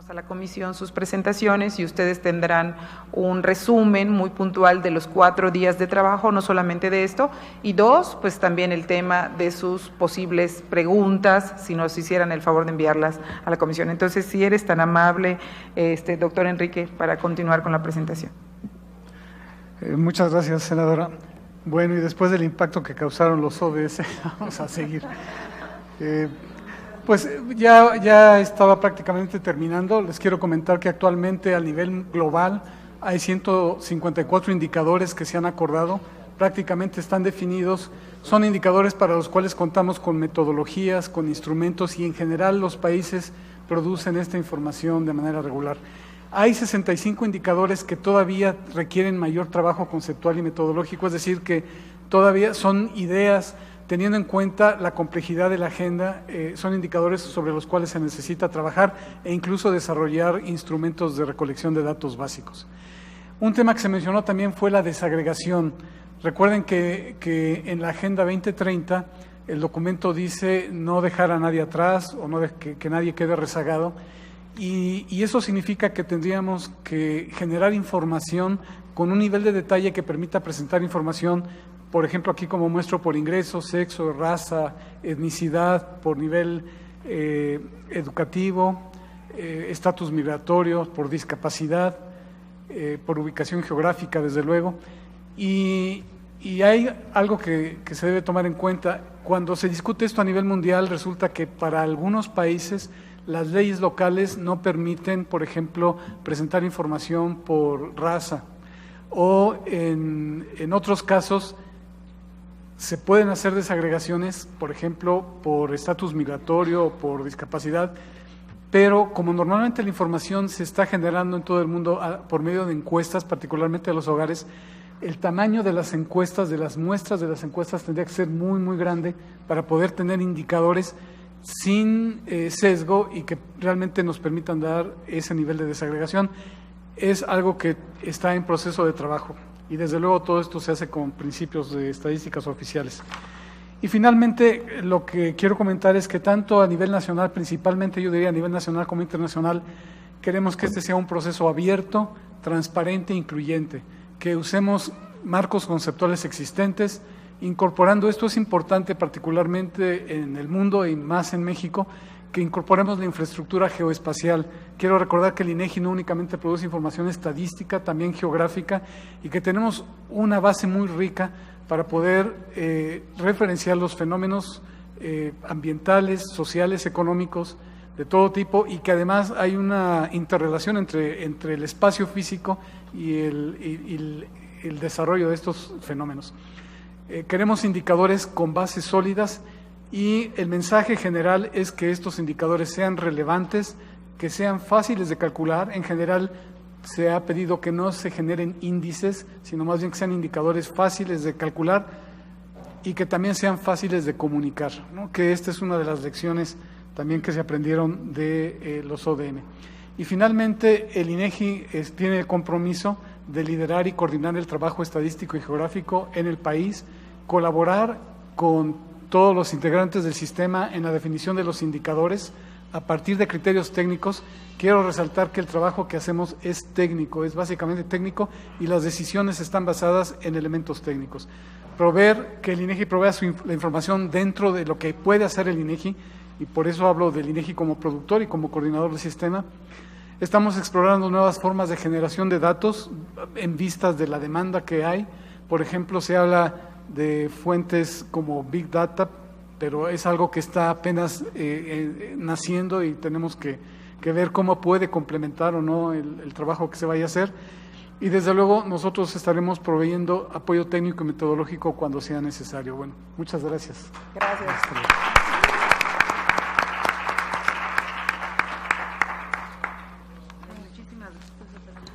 A la comisión sus presentaciones y ustedes tendrán un resumen muy puntual de los 4 días de trabajo, no solamente de esto, y 2, pues también el tema de sus posibles preguntas, si nos hicieran el favor de enviarlas a la comisión. Entonces, si eres tan amable, doctor Enrique, para continuar con la presentación. Muchas gracias, senadora. Bueno, y después del impacto que causaron los ODS, vamos a seguir. Pues ya estaba prácticamente terminando. Les quiero comentar que actualmente a nivel global hay 154 indicadores que se han acordado, prácticamente están definidos. Son indicadores para los cuales contamos con metodologías, con instrumentos y en general los países producen esta información de manera regular. Hay 65 indicadores que todavía requieren mayor trabajo conceptual y metodológico, es decir, que todavía son ideas teniendo en cuenta la complejidad de la agenda, son indicadores sobre los cuales se necesita trabajar e incluso desarrollar instrumentos de recolección de datos básicos. Un tema que se mencionó también fue la desagregación. Recuerden que en la Agenda 2030 el documento dice no dejar a nadie atrás o que nadie quede rezagado, y eso significa que tendríamos que generar información con un nivel de detalle que permita presentar información, por ejemplo, aquí como muestro por ingreso, sexo, raza, etnicidad, por nivel educativo, estatus migratorio, por discapacidad, por ubicación geográfica, desde luego. Y hay algo que se debe tomar en cuenta. Cuando se discute esto a nivel mundial, resulta que para algunos países las leyes locales no permiten, por ejemplo, presentar información por raza, o en otros casos se pueden hacer desagregaciones, por ejemplo, por estatus migratorio o por discapacidad, pero como normalmente la información se está generando en todo el mundo por medio de encuestas, particularmente de los hogares, el tamaño de las encuestas, de las muestras de las encuestas tendría que ser muy, muy grande para poder tener indicadores sin sesgo y que realmente nos permitan dar ese nivel de desagregación. Es algo que está en proceso de trabajo. Y desde luego todo esto se hace con principios de estadísticas oficiales. Y finalmente lo que quiero comentar es que tanto a nivel nacional, principalmente yo diría a nivel nacional como internacional, queremos que este sea un proceso abierto, transparente e incluyente, que usemos marcos conceptuales existentes. Incorporando esto es importante particularmente en el mundo y más en México, que incorporemos la infraestructura geoespacial. Quiero recordar que el INEGI no únicamente produce información estadística, también geográfica, y que tenemos una base muy rica para poder referenciar los fenómenos ambientales, sociales, económicos, de todo tipo, y que además hay una interrelación entre el espacio físico y el desarrollo de estos fenómenos. Queremos indicadores con bases sólidas, y el mensaje general es que estos indicadores sean relevantes, que sean fáciles de calcular. En general se ha pedido que no se generen índices, sino más bien que sean indicadores fáciles de calcular y que también sean fáciles de comunicar, ¿no? Que esta es una de las lecciones también que se aprendieron de los ODM. Y finalmente, el INEGI tiene el compromiso de liderar y coordinar el trabajo estadístico y geográfico en el país, colaborar con todos los integrantes del sistema en la definición de los indicadores a partir de criterios técnicos. Quiero resaltar que el trabajo que hacemos es técnico, es básicamente técnico, y las decisiones están basadas en elementos técnicos. Que el INEGI provea la información dentro de lo que puede hacer el INEGI, y por eso hablo del INEGI como productor y como coordinador del sistema. Estamos explorando nuevas formas de generación de datos en vistas de la demanda que hay. Por ejemplo, se habla de fuentes como Big Data, pero es algo que está apenas naciendo, y tenemos que ver cómo puede complementar o no el trabajo que se vaya a hacer. Y desde luego nosotros estaremos proveyendo apoyo técnico y metodológico cuando sea necesario. Bueno, muchas gracias. Gracias.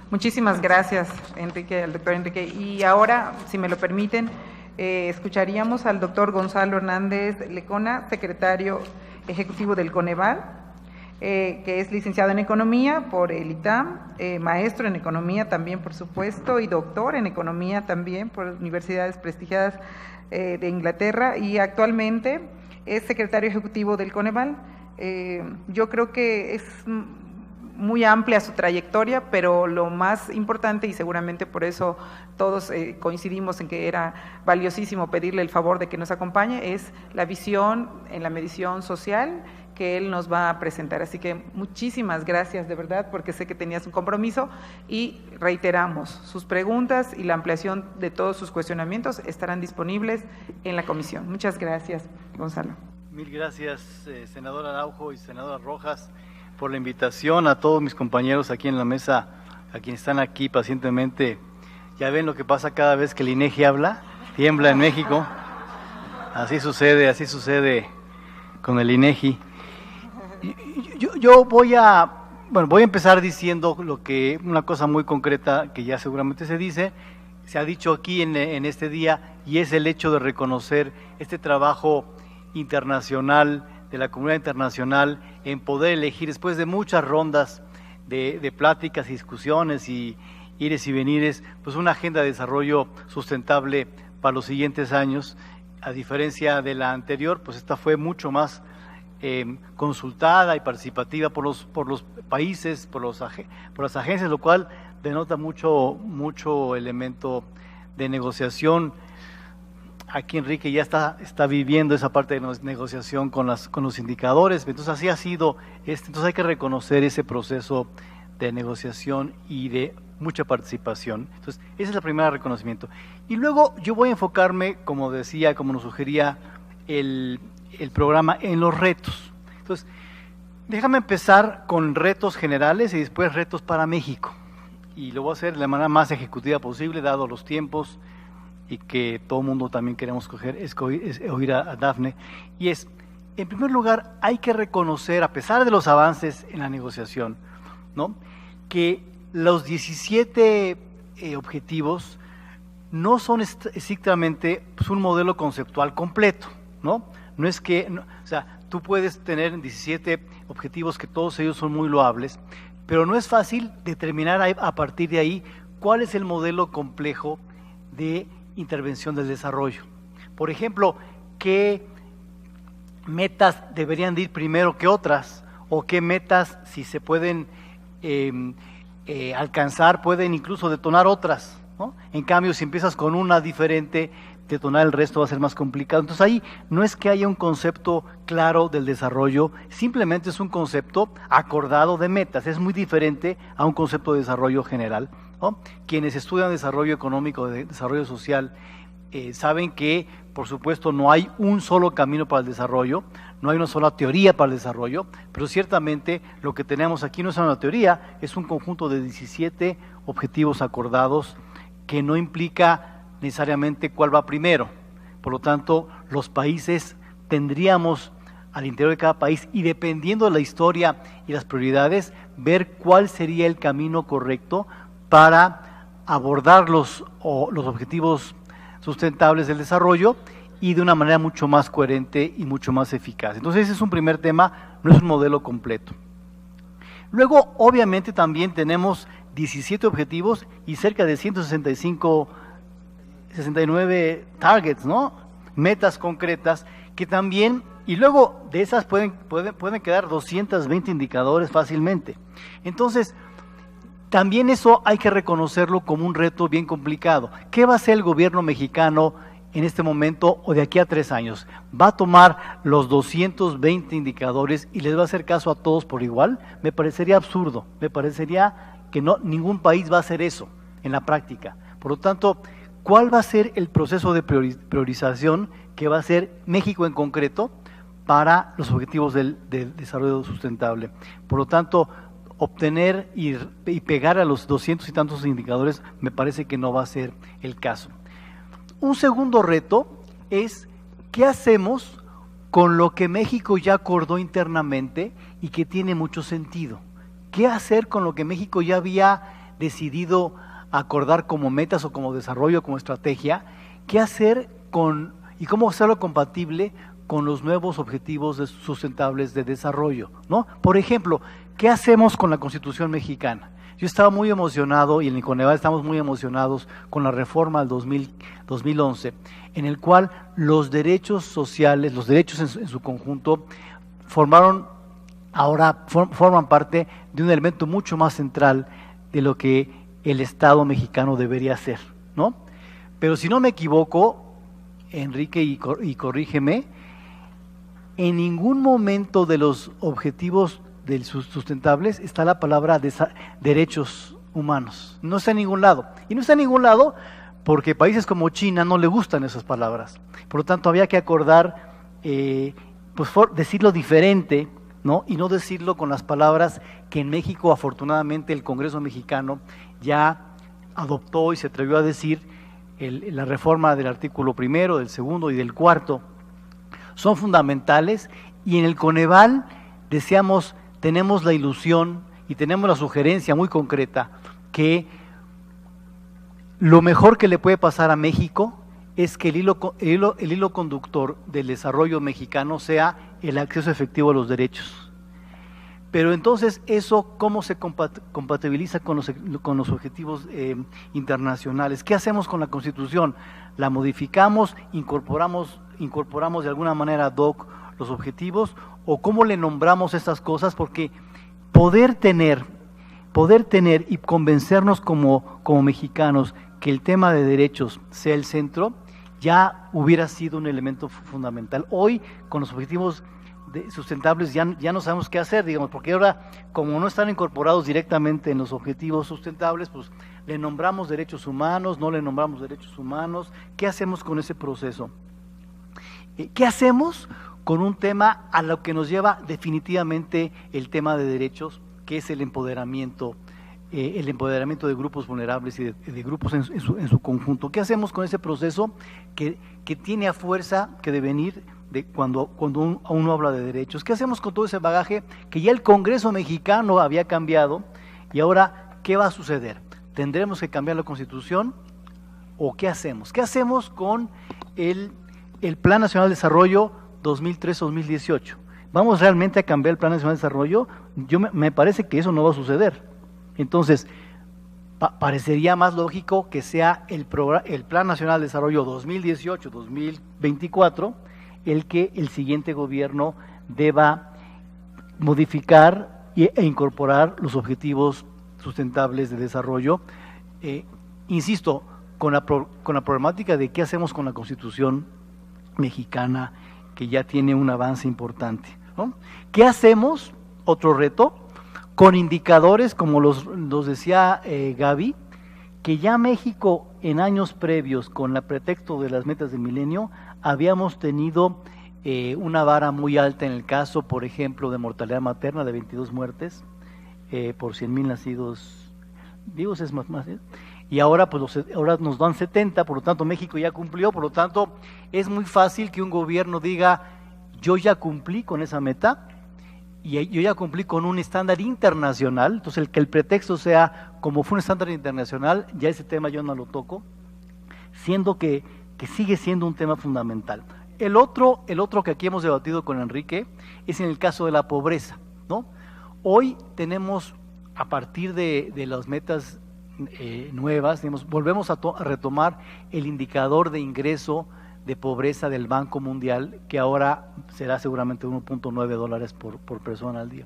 Muchísimas gracias, Enrique, al doctor Enrique. Y ahora, si me lo permiten, escucharíamos al doctor Gonzalo Hernández Lecona, secretario ejecutivo del Coneval, que es licenciado en Economía por el ITAM, maestro en Economía también, por supuesto, y doctor en Economía también por universidades prestigiadas de Inglaterra, y actualmente es secretario ejecutivo del Coneval. Yo creo que es muy amplia su trayectoria, pero lo más importante, y seguramente por eso todos coincidimos en que era valiosísimo pedirle el favor de que nos acompañe, es la visión en la medición social que él nos va a presentar. Así que muchísimas gracias de verdad, porque sé que tenías un compromiso, y reiteramos, sus preguntas y la ampliación de todos sus cuestionamientos estarán disponibles en la comisión. Muchas gracias, Gonzalo. Mil gracias, senadora Araujo y senadora Rojas, por la invitación, a todos mis compañeros aquí en la mesa, a quienes están aquí pacientemente. Ya ven lo que pasa cada vez que el INEGI habla, tiembla en México. Así sucede con el INEGI. Yo voy a empezar diciendo una cosa muy concreta que ya seguramente se ha dicho aquí en este día, y es el hecho de reconocer este trabajo internacional, de la comunidad internacional, en poder elegir, después de muchas rondas de pláticas y discusiones y ires y venires, pues una agenda de desarrollo sustentable para los siguientes años. A diferencia de la anterior, pues esta fue mucho más consultada y participativa por los países, por las agencias, lo cual denota mucho elemento de negociación. Aquí Enrique ya está viviendo esa parte de negociación con los indicadores, entonces así ha sido, entonces hay que reconocer ese proceso de negociación y de mucha participación. Entonces ese es el primer reconocimiento. Y luego yo voy a enfocarme, como nos sugería el programa, en los retos. Entonces, déjame empezar con retos generales y después retos para México. Y lo voy a hacer de la manera más ejecutiva posible, dado los tiempos, y que todo el mundo también queremos oír a Dafne. Y en primer lugar, hay que reconocer, a pesar de los avances en la negociación, ¿no?, que los 17 objetivos no son estrictamente un modelo conceptual completo, ¿no? No es que, o sea, tú puedes tener 17 objetivos que todos ellos son muy loables, pero no es fácil determinar a partir de ahí cuál es el modelo complejo de intervención del desarrollo. Por ejemplo, ¿qué metas deberían de ir primero que otras? ¿O qué metas, si se pueden alcanzar, pueden incluso detonar otras, ¿no? En cambio, si empiezas con una diferente, detonar el resto va a ser más complicado. Entonces ahí no es que haya un concepto claro del desarrollo, simplemente es un concepto acordado de metas, es muy diferente a un concepto de desarrollo general, ¿no? Quienes estudian desarrollo económico, desarrollo social, saben que, por supuesto, no hay un solo camino para el desarrollo, no hay una sola teoría para el desarrollo, pero ciertamente lo que tenemos aquí no es una teoría, es un conjunto de 17 objetivos acordados que no implica necesariamente cuál va primero. Por lo tanto, los países tendríamos al interior de cada país, y dependiendo de la historia y las prioridades, ver cuál sería el camino correcto para abordar los objetivos sustentables del desarrollo y de una manera mucho más coherente y mucho más eficaz. Entonces ese es un primer tema, no es un modelo completo. Luego, obviamente, también tenemos 17 objetivos y cerca de 69 targets, ¿no? Metas concretas que también, y luego de esas pueden quedar 220 indicadores fácilmente. Entonces, también eso hay que reconocerlo como un reto bien complicado. ¿Qué va a hacer el gobierno mexicano en este momento o de aquí a 3 años? ¿Va a tomar los 220 indicadores y les va a hacer caso a todos por igual? Me parecería absurdo, me parecería que ningún país va a hacer eso en la práctica. Por lo tanto, ¿cuál va a ser el proceso de priorización que va a hacer México en concreto para los objetivos del desarrollo sustentable? Por lo tanto, obtener y pegar a los 200 y tantos indicadores me parece que no va a ser el caso. Un segundo reto es ¿qué hacemos con lo que México ya acordó internamente y que tiene mucho sentido? ¿Qué hacer con lo que México ya había decidido acordar como metas o como desarrollo, como estrategia? ¿Qué hacer y cómo hacerlo compatible con los nuevos objetivos sustentables de desarrollo, ¿no? Por ejemplo, ¿qué hacemos con la Constitución mexicana? Yo estaba muy emocionado, y en el Coneval estamos muy emocionados con la reforma del 2011, en el cual los derechos sociales, los derechos en su conjunto, forman parte de un elemento mucho más central de lo que el Estado mexicano debería hacer, ¿no? Pero si no me equivoco, Enrique, y corrígeme, en ningún momento de los objetivos sustentables está la palabra derechos humanos. No está en ningún lado. Y no está en ningún lado porque países como China no le gustan esas palabras. Por lo tanto, había que acordar, decirlo diferente, ¿no? Y no decirlo con las palabras que en México, afortunadamente, el Congreso mexicano ya adoptó y se atrevió a decir. La reforma del artículo 1, del 2 y del 4 son fundamentales, y en el Coneval tenemos la ilusión y tenemos la sugerencia muy concreta que lo mejor que le puede pasar a México es que el hilo conductor del desarrollo mexicano sea el acceso efectivo a los derechos. Pero entonces, ¿eso cómo se compatibiliza con los objetivos internacionales? ¿Qué hacemos con la Constitución? ¿La modificamos, incorporamos de alguna manera ad hoc los objetivos? ¿O cómo le nombramos estas cosas? Porque poder tener y convencernos como mexicanos que el tema de derechos sea el centro, ya hubiera sido un elemento fundamental. Hoy, con los objetivos sustentables, ya no sabemos qué hacer, digamos, porque ahora, como no están incorporados directamente en los objetivos sustentables, pues le nombramos derechos humanos, no le nombramos derechos humanos. ¿Qué hacemos con ese proceso? ¿Qué hacemos con un tema a lo que nos lleva definitivamente el tema de derechos, que es el empoderamiento de grupos vulnerables y de grupos en su conjunto? ¿Qué hacemos con ese proceso que tiene a fuerza que devenir cuando uno habla de derechos? ¿Qué hacemos con todo ese bagaje que ya el Congreso mexicano había cambiado? Y ahora, ¿qué va a suceder? ¿Tendremos que cambiar la Constitución? ¿O qué hacemos? ¿Qué hacemos con el Plan Nacional de Desarrollo 2003-2018? ¿Vamos realmente a cambiar el Plan Nacional de Desarrollo? Me parece que eso no va a suceder. Entonces, parecería más lógico que sea el Plan Nacional de Desarrollo 2018-2024 el que el siguiente gobierno deba modificar e incorporar los objetivos sustentables de desarrollo. Insisto, con la problemática de qué hacemos con la Constitución mexicana, que ya tiene un avance importante, ¿no? ¿Qué hacemos? Otro reto, con indicadores como los decía Gaby, que ya México en años previos, con el pretexto de las metas del milenio, habíamos tenido una vara muy alta en el caso, por ejemplo, de mortalidad materna de 22 muertes por 100,000 nacidos vivos, es más, y ahora pues ahora nos dan 70, por lo tanto México ya cumplió, por lo tanto es muy fácil que un gobierno diga, yo ya cumplí con esa meta, y yo ya cumplí con un estándar internacional, entonces que el pretexto sea, como fue un estándar internacional, ya ese tema yo no lo toco, siendo que sigue siendo un tema fundamental. El otro que aquí hemos debatido con Enrique es en el caso de la pobreza, ¿no? Hoy tenemos, a partir de las metas nuevas, digamos, volvemos a retomar el indicador de ingreso de pobreza del Banco Mundial, que ahora será seguramente $1.9 por persona al día,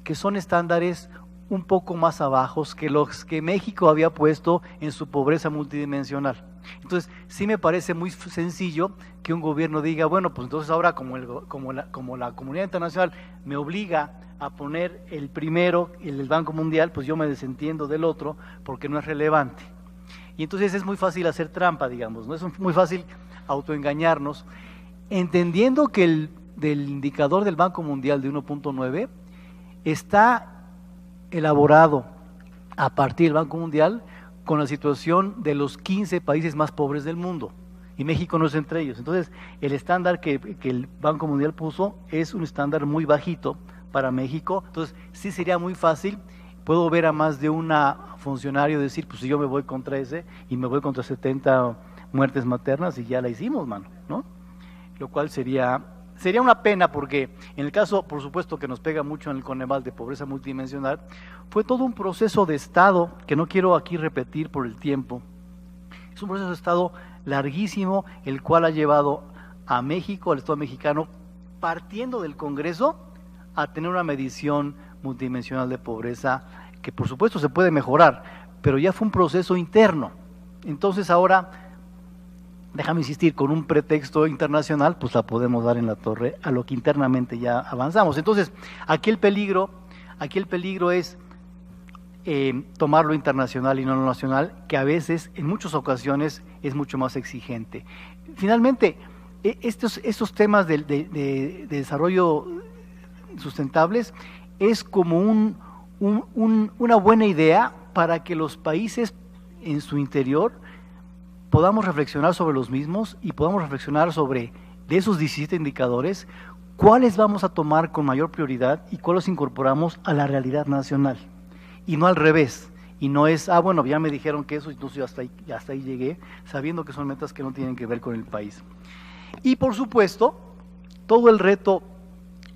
que son estándares un poco más bajos que los que México había puesto en su pobreza multidimensional. Entonces, sí me parece muy sencillo que un gobierno diga, bueno, pues entonces ahora como la comunidad internacional me obliga a poner el primero, el Banco Mundial, pues yo me desentiendo del otro porque no es relevante. Y entonces es muy fácil hacer trampa, digamos, ¿no? Es muy fácil autoengañarnos, entendiendo que del indicador del Banco Mundial de 1.9 está elaborado a partir del Banco Mundial con la situación de los 15 países más pobres del mundo, y México no es entre ellos. Entonces, el estándar que el Banco Mundial puso es un estándar muy bajito para México, entonces sí sería muy fácil, puedo ver a más de una funcionario decir, pues si yo me voy contra ese, y me voy contra 70 muertes maternas, y ya la hicimos, mano, ¿no? Lo cual sería una pena, porque en el caso, por supuesto, que nos pega mucho en el Coneval de pobreza multidimensional, fue todo un proceso de Estado, que no quiero aquí repetir por el tiempo. Es un proceso de Estado larguísimo, el cual ha llevado a México, al Estado mexicano, partiendo del Congreso, a tener una medición multidimensional de pobreza, que por supuesto se puede mejorar, pero ya fue un proceso interno. Entonces ahora, déjame insistir, con un pretexto internacional, pues la podemos dar en la torre a lo que internamente ya avanzamos. Entonces, aquí el peligro es tomar lo internacional y no lo nacional, que a veces, en muchas ocasiones, es mucho más exigente. Finalmente, estos temas de desarrollo sustentables es como una buena idea para que los países en su interior podamos reflexionar sobre los mismos y podamos reflexionar sobre, de esos 17 indicadores, cuáles vamos a tomar con mayor prioridad y cuáles incorporamos a la realidad nacional. Y no al revés. Y no es, bueno, ya me dijeron que eso, entonces hasta ahí llegué, sabiendo que son metas que no tienen que ver con el país. Y por supuesto, todo el reto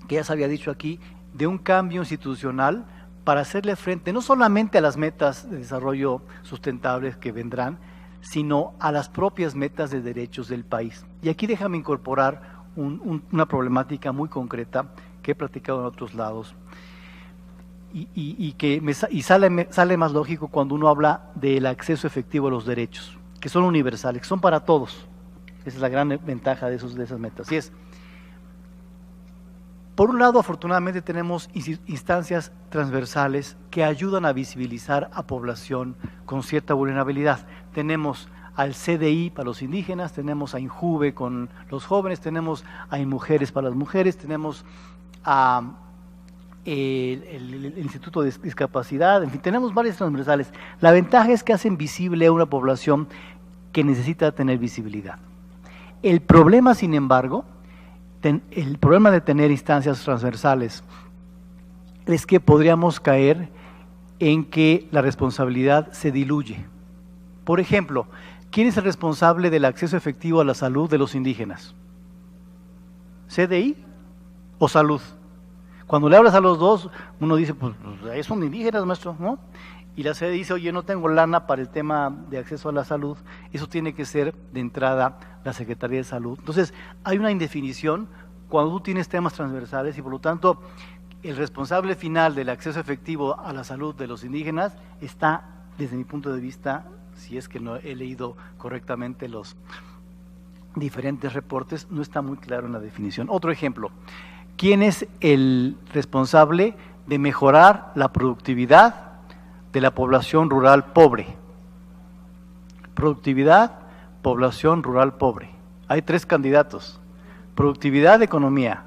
que ya se había dicho aquí, de un cambio institucional para hacerle frente no solamente a las metas de desarrollo sustentable que vendrán, sino a las propias metas de derechos del país. Y aquí déjame incorporar una problemática muy concreta que he platicado en otros lados y sale más lógico cuando uno habla del acceso efectivo a los derechos, que son universales, que son para todos. Esa es la gran ventaja de esas metas. Y es, por un lado, afortunadamente tenemos instancias transversales que ayudan a visibilizar a población con cierta vulnerabilidad. Tenemos al CDI para los indígenas, tenemos a INJUVE con los jóvenes, tenemos a INMujeres para las mujeres, tenemos a el Instituto de Discapacidad, en fin, tenemos varias transversales. La ventaja es que hacen visible a una población que necesita tener visibilidad. El problema, sin embargo, el problema de tener instancias transversales es que podríamos caer en que la responsabilidad se diluye. Por ejemplo, ¿quién es el responsable del acceso efectivo a la salud de los indígenas? ¿CDI o salud? Cuando le hablas a los dos, uno dice, pues son indígenas, maestro, ¿no? Y la CDI dice, oye, no tengo lana para el tema de acceso a la salud, eso tiene que ser de entrada la Secretaría de Salud. Entonces, hay una indefinición cuando tú tienes temas transversales y por lo tanto el responsable final del acceso efectivo a la salud de los indígenas está, desde mi punto de vista, si es que no he leído correctamente los diferentes reportes, no está muy claro en la definición. Otro ejemplo, ¿quién es el responsable de mejorar la productividad de la población rural pobre? Productividad, población rural pobre. Hay 3 candidatos. Productividad, economía.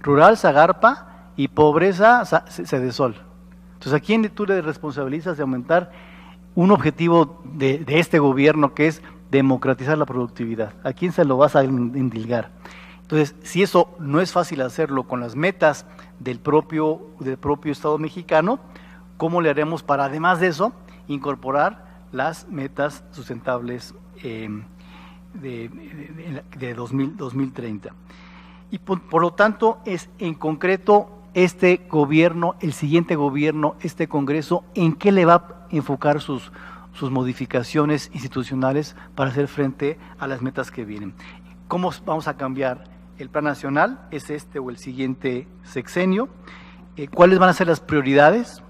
Rural, Zagarpa, y pobreza, Sedesol. Entonces, ¿a quién tú le responsabilizas de aumentar un objetivo de este gobierno que es democratizar la productividad? ¿A quién se lo vas a endilgar? Entonces, si eso no es fácil hacerlo con las metas del propio Estado mexicano, ¿cómo le haremos para, además de eso, incorporar las metas sustentables de 2030? Y por lo tanto, es en concreto este gobierno, el siguiente gobierno, este Congreso, ¿en qué le va a enfocar sus modificaciones institucionales para hacer frente a las metas que vienen? ¿Cómo vamos a cambiar el plan nacional? ¿Es este o el siguiente sexenio? ¿Cuáles van a ser las prioridades?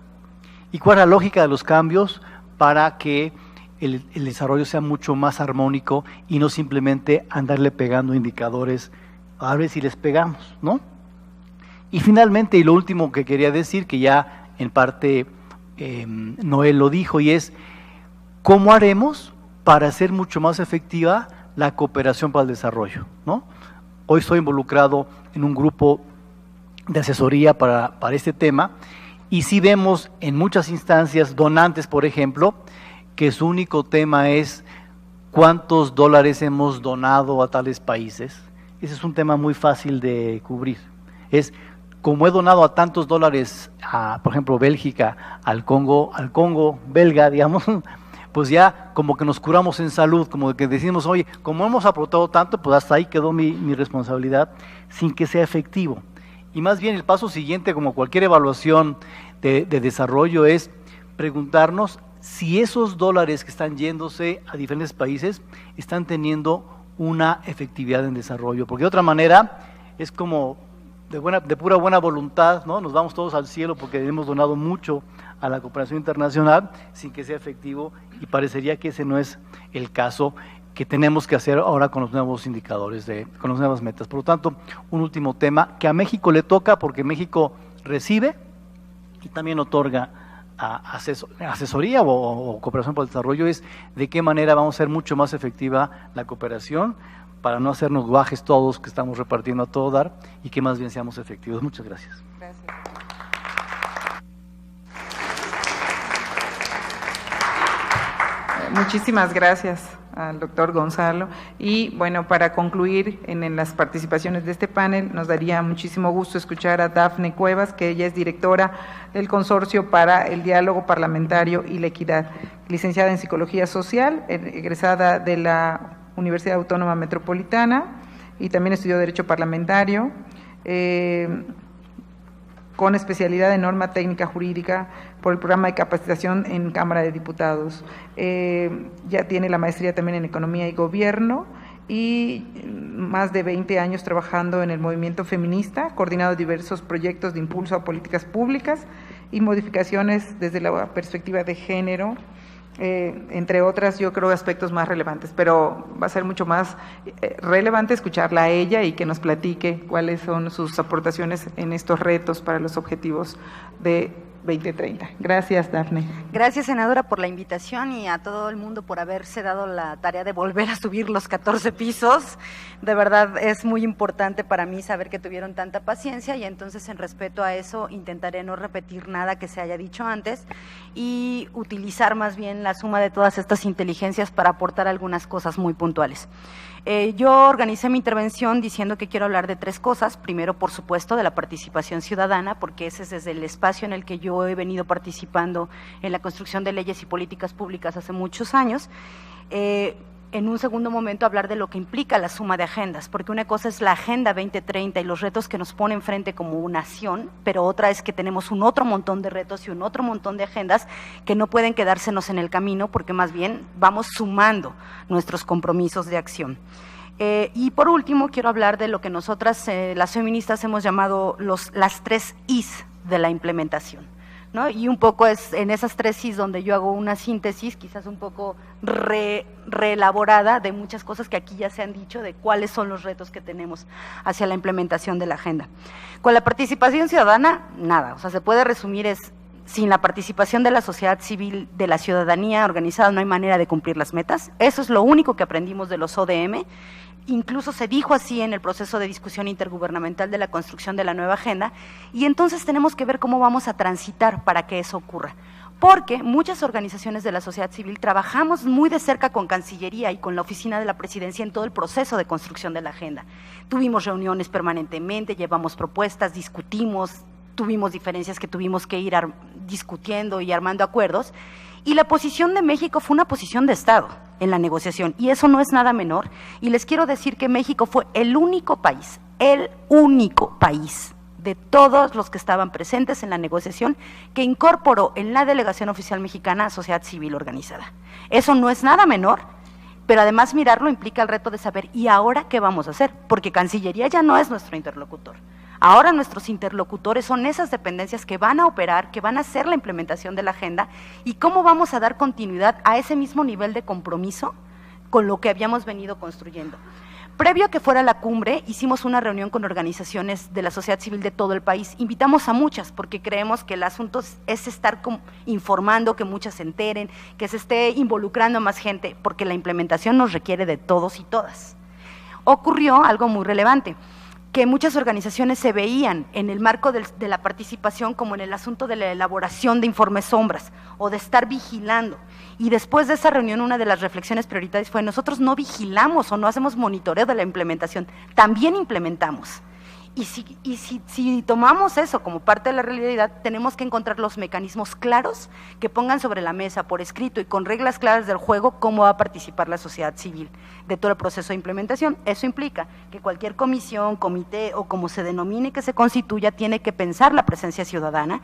¿Y cuál es la lógica de los cambios para que el desarrollo sea mucho más armónico y no simplemente andarle pegando indicadores a ver si les pegamos, ¿no? Y finalmente, y lo último que quería decir, que ya en parte Noel lo dijo, y es ¿cómo haremos para hacer mucho más efectiva la cooperación para el desarrollo, ¿no? Hoy estoy involucrado en un grupo de asesoría para este tema, y sí vemos en muchas instancias donantes, por ejemplo, que su único tema es cuántos dólares hemos donado a tales países. Ese es un tema muy fácil de cubrir. Es como he donado a tantos dólares a, por ejemplo, Bélgica, al Congo belga, digamos, pues ya como que nos curamos en salud, como que decimos, oye, como hemos aportado tanto, pues hasta ahí quedó mi responsabilidad, sin que sea efectivo. Y más bien el paso siguiente, como cualquier evaluación de desarrollo, es preguntarnos si esos dólares que están yéndose a diferentes países están teniendo una efectividad en desarrollo, porque de otra manera es como de pura buena voluntad, ¿no? Nos vamos todos al cielo porque hemos donado mucho a la cooperación internacional sin que sea efectivo, y parecería que ese no es el caso que tenemos que hacer ahora con los nuevos indicadores, con las nuevas metas. Por lo tanto, un último tema que a México le toca, porque México recibe y también otorga asesoría o cooperación para el desarrollo, es de qué manera vamos a hacer mucho más efectiva la cooperación para no hacernos guajes todos que estamos repartiendo a todo dar, y que más bien seamos efectivos. Muchas gracias. Gracias. Muchísimas gracias al doctor Gonzalo. Y bueno, para concluir en las participaciones de este panel, nos daría muchísimo gusto escuchar a Dafne Cuevas, que ella es directora del Consorcio para el Diálogo Parlamentario y la Equidad, licenciada en Psicología Social, egresada de la Universidad Autónoma Metropolitana, y también estudió Derecho Parlamentario, con especialidad en norma técnica jurídica por el programa de capacitación en Cámara de Diputados. Ya tiene la maestría también en Economía y Gobierno, y más de 20 años trabajando en el movimiento feminista, coordinado diversos proyectos de impulso a políticas públicas y modificaciones desde la perspectiva de género, entre otras, yo creo, aspectos más relevantes, pero va a ser mucho más relevante escucharla a ella y que nos platique cuáles son sus aportaciones en estos retos para los objetivos de 2030. Gracias, Dafne. Gracias, senadora, por la invitación, y a todo el mundo por haberse dado la tarea de volver a subir los 14 pisos. De verdad es muy importante para mí saber que tuvieron tanta paciencia, y entonces, en respeto a eso, intentaré no repetir nada que se haya dicho antes y utilizar más bien la suma de todas estas inteligencias para aportar algunas cosas muy puntuales. Yo organicé mi intervención diciendo que quiero hablar de 3 cosas. Primero, por supuesto, de la participación ciudadana, porque ese es desde el espacio en el que yo he venido participando en la construcción de leyes y políticas públicas hace muchos años. En un segundo momento, hablar de lo que implica la suma de agendas, porque una cosa es la Agenda 2030 y los retos que nos pone enfrente como nación, pero otra es que tenemos un otro montón de retos y un otro montón de agendas que no pueden quedársenos en el camino, porque más bien vamos sumando nuestros compromisos de acción. Y por último, quiero hablar de lo que nosotras, las feministas, hemos llamado las 3 Is de la implementación. ¿no? Y un poco es en esas 3 Cs donde yo hago una síntesis, quizás un poco reelaborada de muchas cosas que aquí ya se han dicho, de cuáles son los retos que tenemos hacia la implementación de la agenda. Con la participación ciudadana, nada, o sea, se puede resumir es, sin la participación de la sociedad civil, de la ciudadanía organizada, no hay manera de cumplir las metas. Eso es lo único que aprendimos de los ODM. Incluso se dijo así en el proceso de discusión intergubernamental de la construcción de la nueva agenda, y entonces tenemos que ver cómo vamos a transitar para que eso ocurra. Porque muchas organizaciones de la sociedad civil trabajamos muy de cerca con Cancillería y con la Oficina de la Presidencia en todo el proceso de construcción de la agenda. Tuvimos reuniones permanentemente, llevamos propuestas, discutimos, tuvimos diferencias que tuvimos que ir discutiendo y armando acuerdos, y la posición de México fue una posición de Estado en la negociación, y eso no es nada menor, y les quiero decir que México fue el único país de todos los que estaban presentes en la negociación que incorporó en la delegación oficial mexicana a sociedad civil organizada. Eso no es nada menor, pero además mirarlo implica el reto de saber, ¿y ahora qué vamos a hacer? Porque Cancillería ya no es nuestro interlocutor. Ahora nuestros interlocutores son esas dependencias que van a operar, que van a hacer la implementación de la agenda, y cómo vamos a dar continuidad a ese mismo nivel de compromiso con lo que habíamos venido construyendo. Previo a que fuera la cumbre, hicimos una reunión con organizaciones de la sociedad civil de todo el país. Invitamos a muchas porque creemos que el asunto es estar informando, que muchas se enteren, que se esté involucrando a más gente, porque la implementación nos requiere de todos y todas. Ocurrió algo muy relevante, que muchas organizaciones se veían en el marco de la participación como en el asunto de la elaboración de informes sombras o de estar vigilando. Y después de esa reunión, una de las reflexiones prioritarias fue: nosotros no vigilamos o no hacemos monitoreo de la implementación, también implementamos. Y si tomamos eso como parte de la realidad, tenemos que encontrar los mecanismos claros que pongan sobre la mesa, por escrito y con reglas claras del juego, cómo va a participar la sociedad civil de todo el proceso de implementación. Eso implica que cualquier comisión, comité o como se denomine que se constituya, tiene que pensar la presencia ciudadana,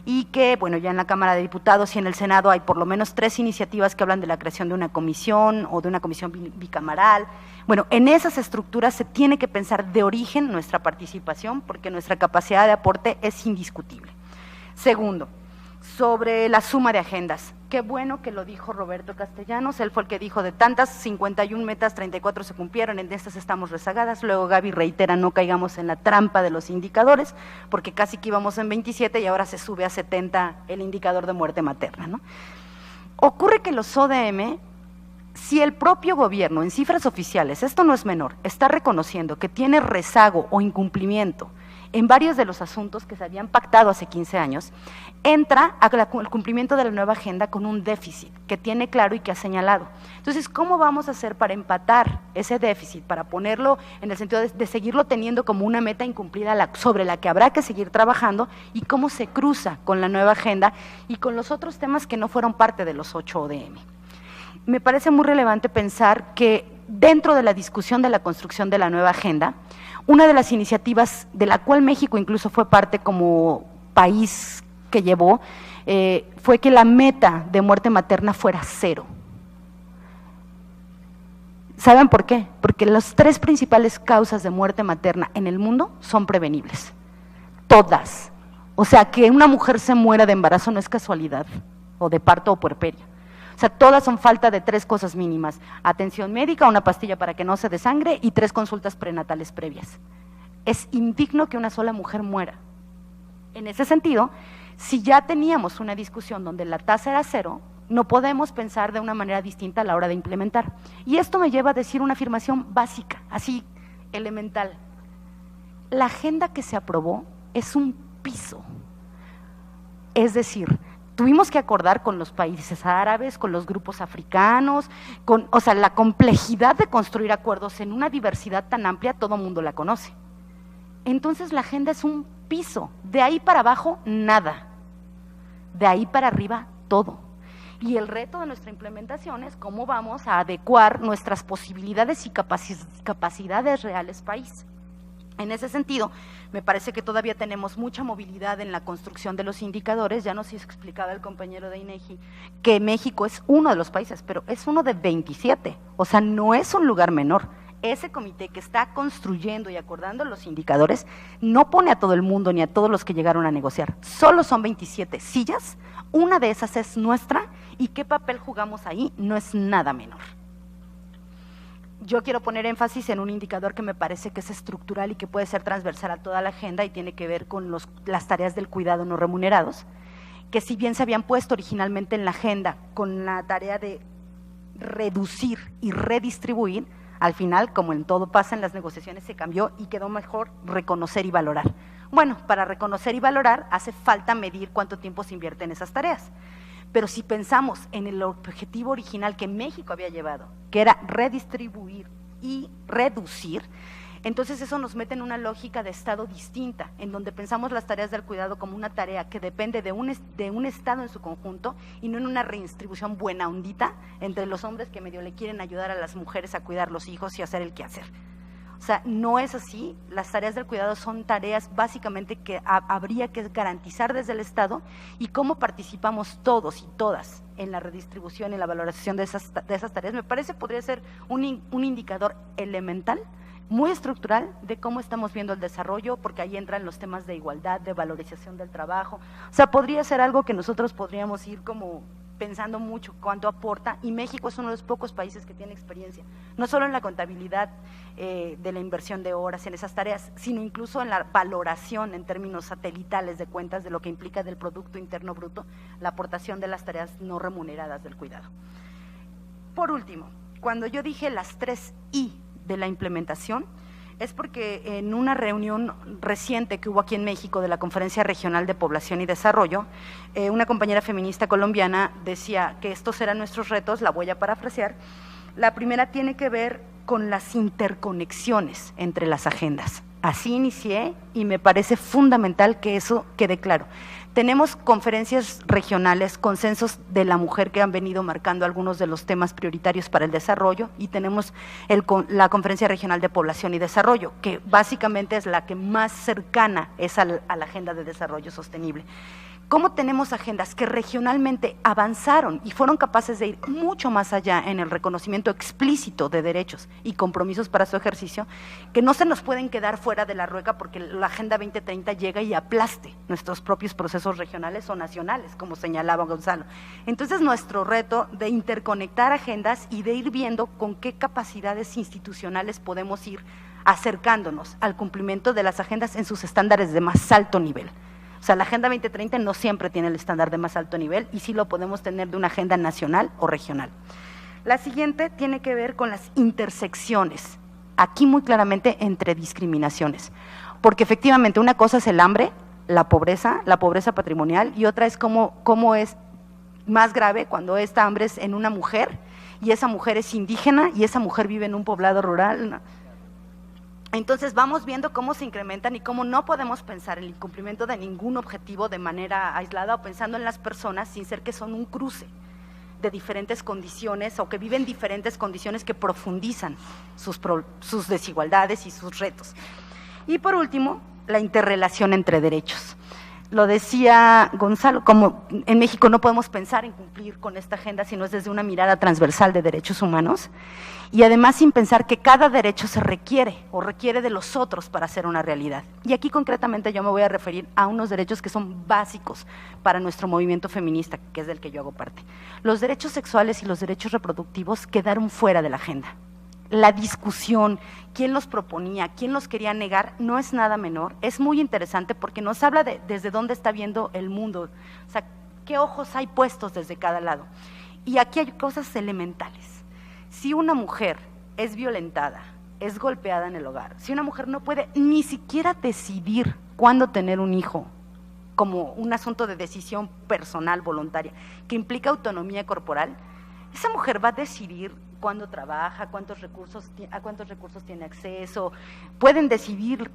y que, bueno, ya en la Cámara de Diputados y en el Senado hay por lo menos 3 iniciativas que hablan de la creación de una comisión o de una comisión bicamaral. Bueno, en esas estructuras se tiene que pensar de origen nuestra participación, porque nuestra capacidad de aporte es indiscutible. Segundo, sobre la suma de agendas. Qué bueno que lo dijo Roberto Castellanos, él fue el que dijo: de tantas 51 metas, 34 se cumplieron, en estas estamos rezagadas. Luego Gaby reitera: no caigamos en la trampa de los indicadores, porque casi que íbamos en 27 y ahora se sube a 70 el indicador de muerte materna, ¿no? Ocurre que los ODM, si el propio gobierno en cifras oficiales, esto no es menor, está reconociendo que tiene rezago o incumplimiento en varios de los asuntos que se habían pactado hace 15 años, entra al cumplimiento de la nueva agenda con un déficit que tiene claro y que ha señalado. Entonces, ¿cómo vamos a hacer para empatar ese déficit, para ponerlo en el sentido de seguirlo teniendo como una meta incumplida sobre la que habrá que seguir trabajando, y cómo se cruza con la nueva agenda y con los otros temas que no fueron parte de los 8 ODM? Me parece muy relevante pensar que dentro de la discusión de la construcción de la nueva agenda, una de las iniciativas de la cual México incluso fue parte como país que llevó, fue que la meta de muerte materna fuera 0. ¿Saben por qué? Porque las 3 principales causas de muerte materna en el mundo son prevenibles, todas. O sea, que una mujer se muera de embarazo no es casualidad, o de parto o puerperio. O sea, todas son falta de 3 cosas mínimas: atención médica, una pastilla para que no se desangre y 3 consultas prenatales previas. Es indigno que una sola mujer muera. En ese sentido, si ya teníamos una discusión donde la tasa era 0, no podemos pensar de una manera distinta a la hora de implementar. Y esto me lleva a decir una afirmación básica, así elemental. La agenda que se aprobó es un piso. Es decir, tuvimos que acordar con los países árabes, con los grupos africanos, o sea, la complejidad de construir acuerdos en una diversidad tan amplia, todo mundo la conoce. Entonces la agenda es un piso, de ahí para abajo nada, de ahí para arriba todo. Y el reto de nuestra implementación es cómo vamos a adecuar nuestras posibilidades y capacidades reales país. En ese sentido, me parece que todavía tenemos mucha movilidad en la construcción de los indicadores. Ya nos explicaba el compañero de INEGI que México es uno de los países, pero es uno de 27, o sea, no es un lugar menor. ese comité que está construyendo y acordando los indicadores no pone a todo el mundo ni a todos los que llegaron a negociar, solo son 27 sillas, una de esas es nuestra y qué papel jugamos ahí no es nada menor. Yo quiero poner énfasis en un indicador que me parece que es estructural y que puede ser transversal a toda la agenda y tiene que ver con las tareas del cuidado no remunerados, que si bien se habían puesto originalmente en la agenda con la tarea de reducir y redistribuir, al final, como en todo pasa en las negociaciones, se cambió y quedó mejor reconocer y valorar. Bueno, para reconocer y valorar hace falta medir cuánto tiempo se invierte en esas tareas. Pero si pensamos en el objetivo original que México había llevado, que era redistribuir y reducir, entonces eso nos mete en una lógica de Estado distinta, en donde pensamos las tareas del cuidado como una tarea que depende de un Estado en su conjunto y no en una redistribución buena ondita entre los hombres que medio le quieren ayudar a las mujeres a cuidar los hijos y hacer el quehacer. O sea, no es así, las tareas del cuidado son tareas básicamente que habría que garantizar desde el Estado y cómo participamos todos y todas en la redistribución y la valoración de esas tareas, me parece podría ser un indicador elemental, muy estructural de cómo estamos viendo el desarrollo, porque ahí entran los temas de igualdad, de valorización del trabajo, o sea, podría ser algo que nosotros podríamos ir como pensando mucho cuánto aporta, y México es uno de los pocos países que tiene experiencia, no solo en la contabilidad de la inversión de horas en esas tareas, sino incluso en la valoración en términos satelitales de cuentas de lo que implica del Producto Interno Bruto, la aportación de las tareas no remuneradas del cuidado. Por último, cuando yo dije las 3 I de la implementación, es porque en una reunión reciente que hubo aquí en México de la Conferencia Regional de Población y Desarrollo, una compañera feminista colombiana decía que estos eran nuestros retos, la voy a parafrasear. La primera tiene que ver con las interconexiones entre las agendas. Así inicié y me parece fundamental que eso quede claro. Tenemos conferencias regionales, consensos de la mujer que han venido marcando algunos de los temas prioritarios para el desarrollo y tenemos la Conferencia Regional de Población y Desarrollo, que básicamente es la que más cercana es a la Agenda de Desarrollo Sostenible. ¿Cómo tenemos agendas que regionalmente avanzaron y fueron capaces de ir mucho más allá en el reconocimiento explícito de derechos y compromisos para su ejercicio, que no se nos pueden quedar fuera de la rueca porque la Agenda 2030 llega y aplaste nuestros propios procesos regionales o nacionales, como señalaba Gonzalo? Entonces, nuestro reto de interconectar agendas y de ir viendo con qué capacidades institucionales podemos ir acercándonos al cumplimiento de las agendas en sus estándares de más alto nivel. O sea, la Agenda 2030 no siempre tiene el estándar de más alto nivel y sí lo podemos tener de una agenda nacional o regional. La siguiente tiene que ver con las intersecciones, aquí muy claramente entre discriminaciones, porque efectivamente una cosa es el hambre, la pobreza patrimonial, y otra es cómo es más grave cuando esta hambre es en una mujer y esa mujer es indígena y esa mujer vive en un poblado rural, ¿no? Entonces vamos viendo cómo se incrementan y cómo no podemos pensar el incumplimiento de ningún objetivo de manera aislada o pensando en las personas sin ser que son un cruce de diferentes condiciones o que viven diferentes condiciones que profundizan sus desigualdades y sus retos. Y por último, la interrelación entre derechos. Lo decía Gonzalo, como en México no podemos pensar en cumplir con esta agenda si no es desde una mirada transversal de derechos humanos y además sin pensar que cada derecho se requiere o requiere de los otros para ser una realidad. Y aquí concretamente yo me voy a referir a unos derechos que son básicos para nuestro movimiento feminista, que es del que yo hago parte. Los derechos sexuales y los derechos reproductivos quedaron fuera de la agenda. La discusión, quién los proponía, quién los quería negar, no es nada menor, es muy interesante porque nos habla de desde dónde está viendo el mundo, o sea, qué ojos hay puestos desde cada lado. Y aquí hay cosas elementales. Si una mujer es violentada, es golpeada en el hogar, si una mujer no puede ni siquiera decidir cuándo tener un hijo, como un asunto de decisión personal, voluntaria, que implica autonomía corporal, esa mujer va a decidir cuándo trabaja, a cuántos recursos tiene acceso, pueden decidir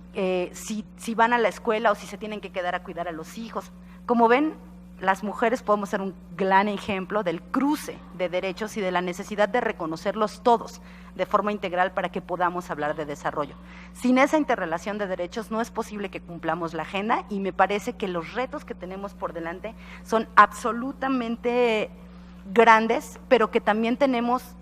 si van a la escuela o si se tienen que quedar a cuidar a los hijos. Como ven, las mujeres podemos ser un gran ejemplo del cruce de derechos y de la necesidad de reconocerlos todos de forma integral para que podamos hablar de desarrollo. Sin esa interrelación de derechos no es posible que cumplamos la agenda y me parece que los retos que tenemos por delante son absolutamente grandes, pero que también tenemos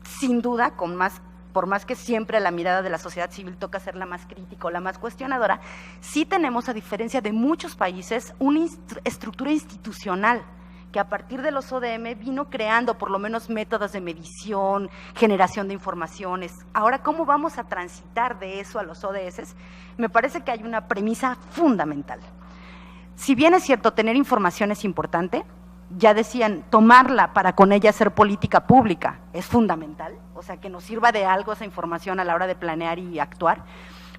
sin duda con más por más que siempre la mirada de la sociedad civil toca ser la más crítica o la más cuestionadora, sí tenemos, a diferencia de muchos países, una estructura institucional que a partir de los ODM vino creando por lo menos métodos de medición, generación de informaciones. Ahora, ¿cómo vamos a transitar de eso a los ODS? Me parece que hay una premisa fundamental. Si bien es cierto, tener información es importante, ya decían, tomarla para con ella hacer política pública es fundamental, o sea, que nos sirva de algo esa información a la hora de planear y actuar,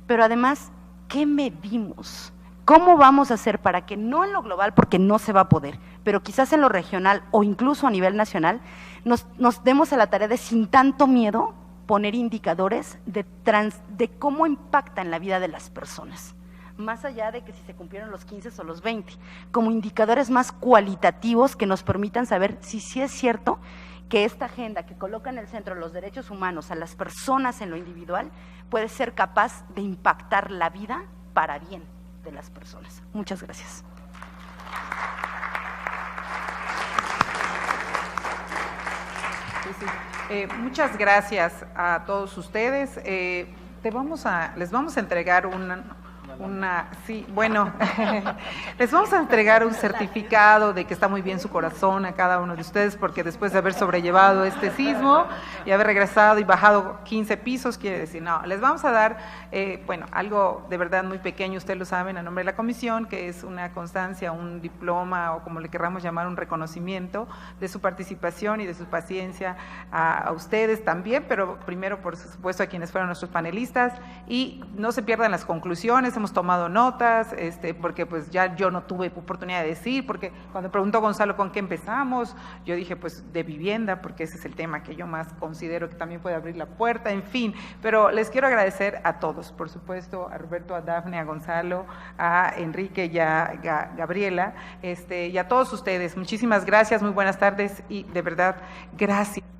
pero además, ¿qué medimos? ¿Cómo vamos a hacer para que no en lo global, porque no se va a poder, pero quizás en lo regional o incluso a nivel nacional, nos demos a la tarea de, sin tanto miedo, poner indicadores de cómo impacta en la vida de las personas? Más allá de que si se cumplieron los 15 o los 20, como indicadores más cualitativos que nos permitan saber si sí es cierto que esta agenda que coloca en el centro los derechos humanos a las personas en lo individual puede ser capaz de impactar la vida para bien de las personas. Muchas gracias. Muchas gracias a todos ustedes. Les vamos a entregar les vamos a entregar un certificado de que está muy bien su corazón a cada uno de ustedes, porque después de haber sobrellevado este sismo y haber regresado y bajado 15 pisos, quiere decir, no, les vamos a dar, algo de verdad muy pequeño, ustedes lo saben, a nombre de la comisión, que es una constancia, un diploma, o como le querramos llamar, un reconocimiento de su participación y de su paciencia a ustedes también, pero primero, por supuesto, a quienes fueron nuestros panelistas, y no se pierdan las conclusiones. Hemos tomado notas, porque pues ya yo no tuve oportunidad de decir, porque cuando preguntó Gonzalo con qué empezamos, yo dije pues de vivienda, porque ese es el tema que yo más considero que también puede abrir la puerta, en fin, pero les quiero agradecer a todos, por supuesto, a Roberto, a Dafne, a Gonzalo, a Enrique y a Gabriela, y a todos ustedes, muchísimas gracias, muy buenas tardes y de verdad, gracias.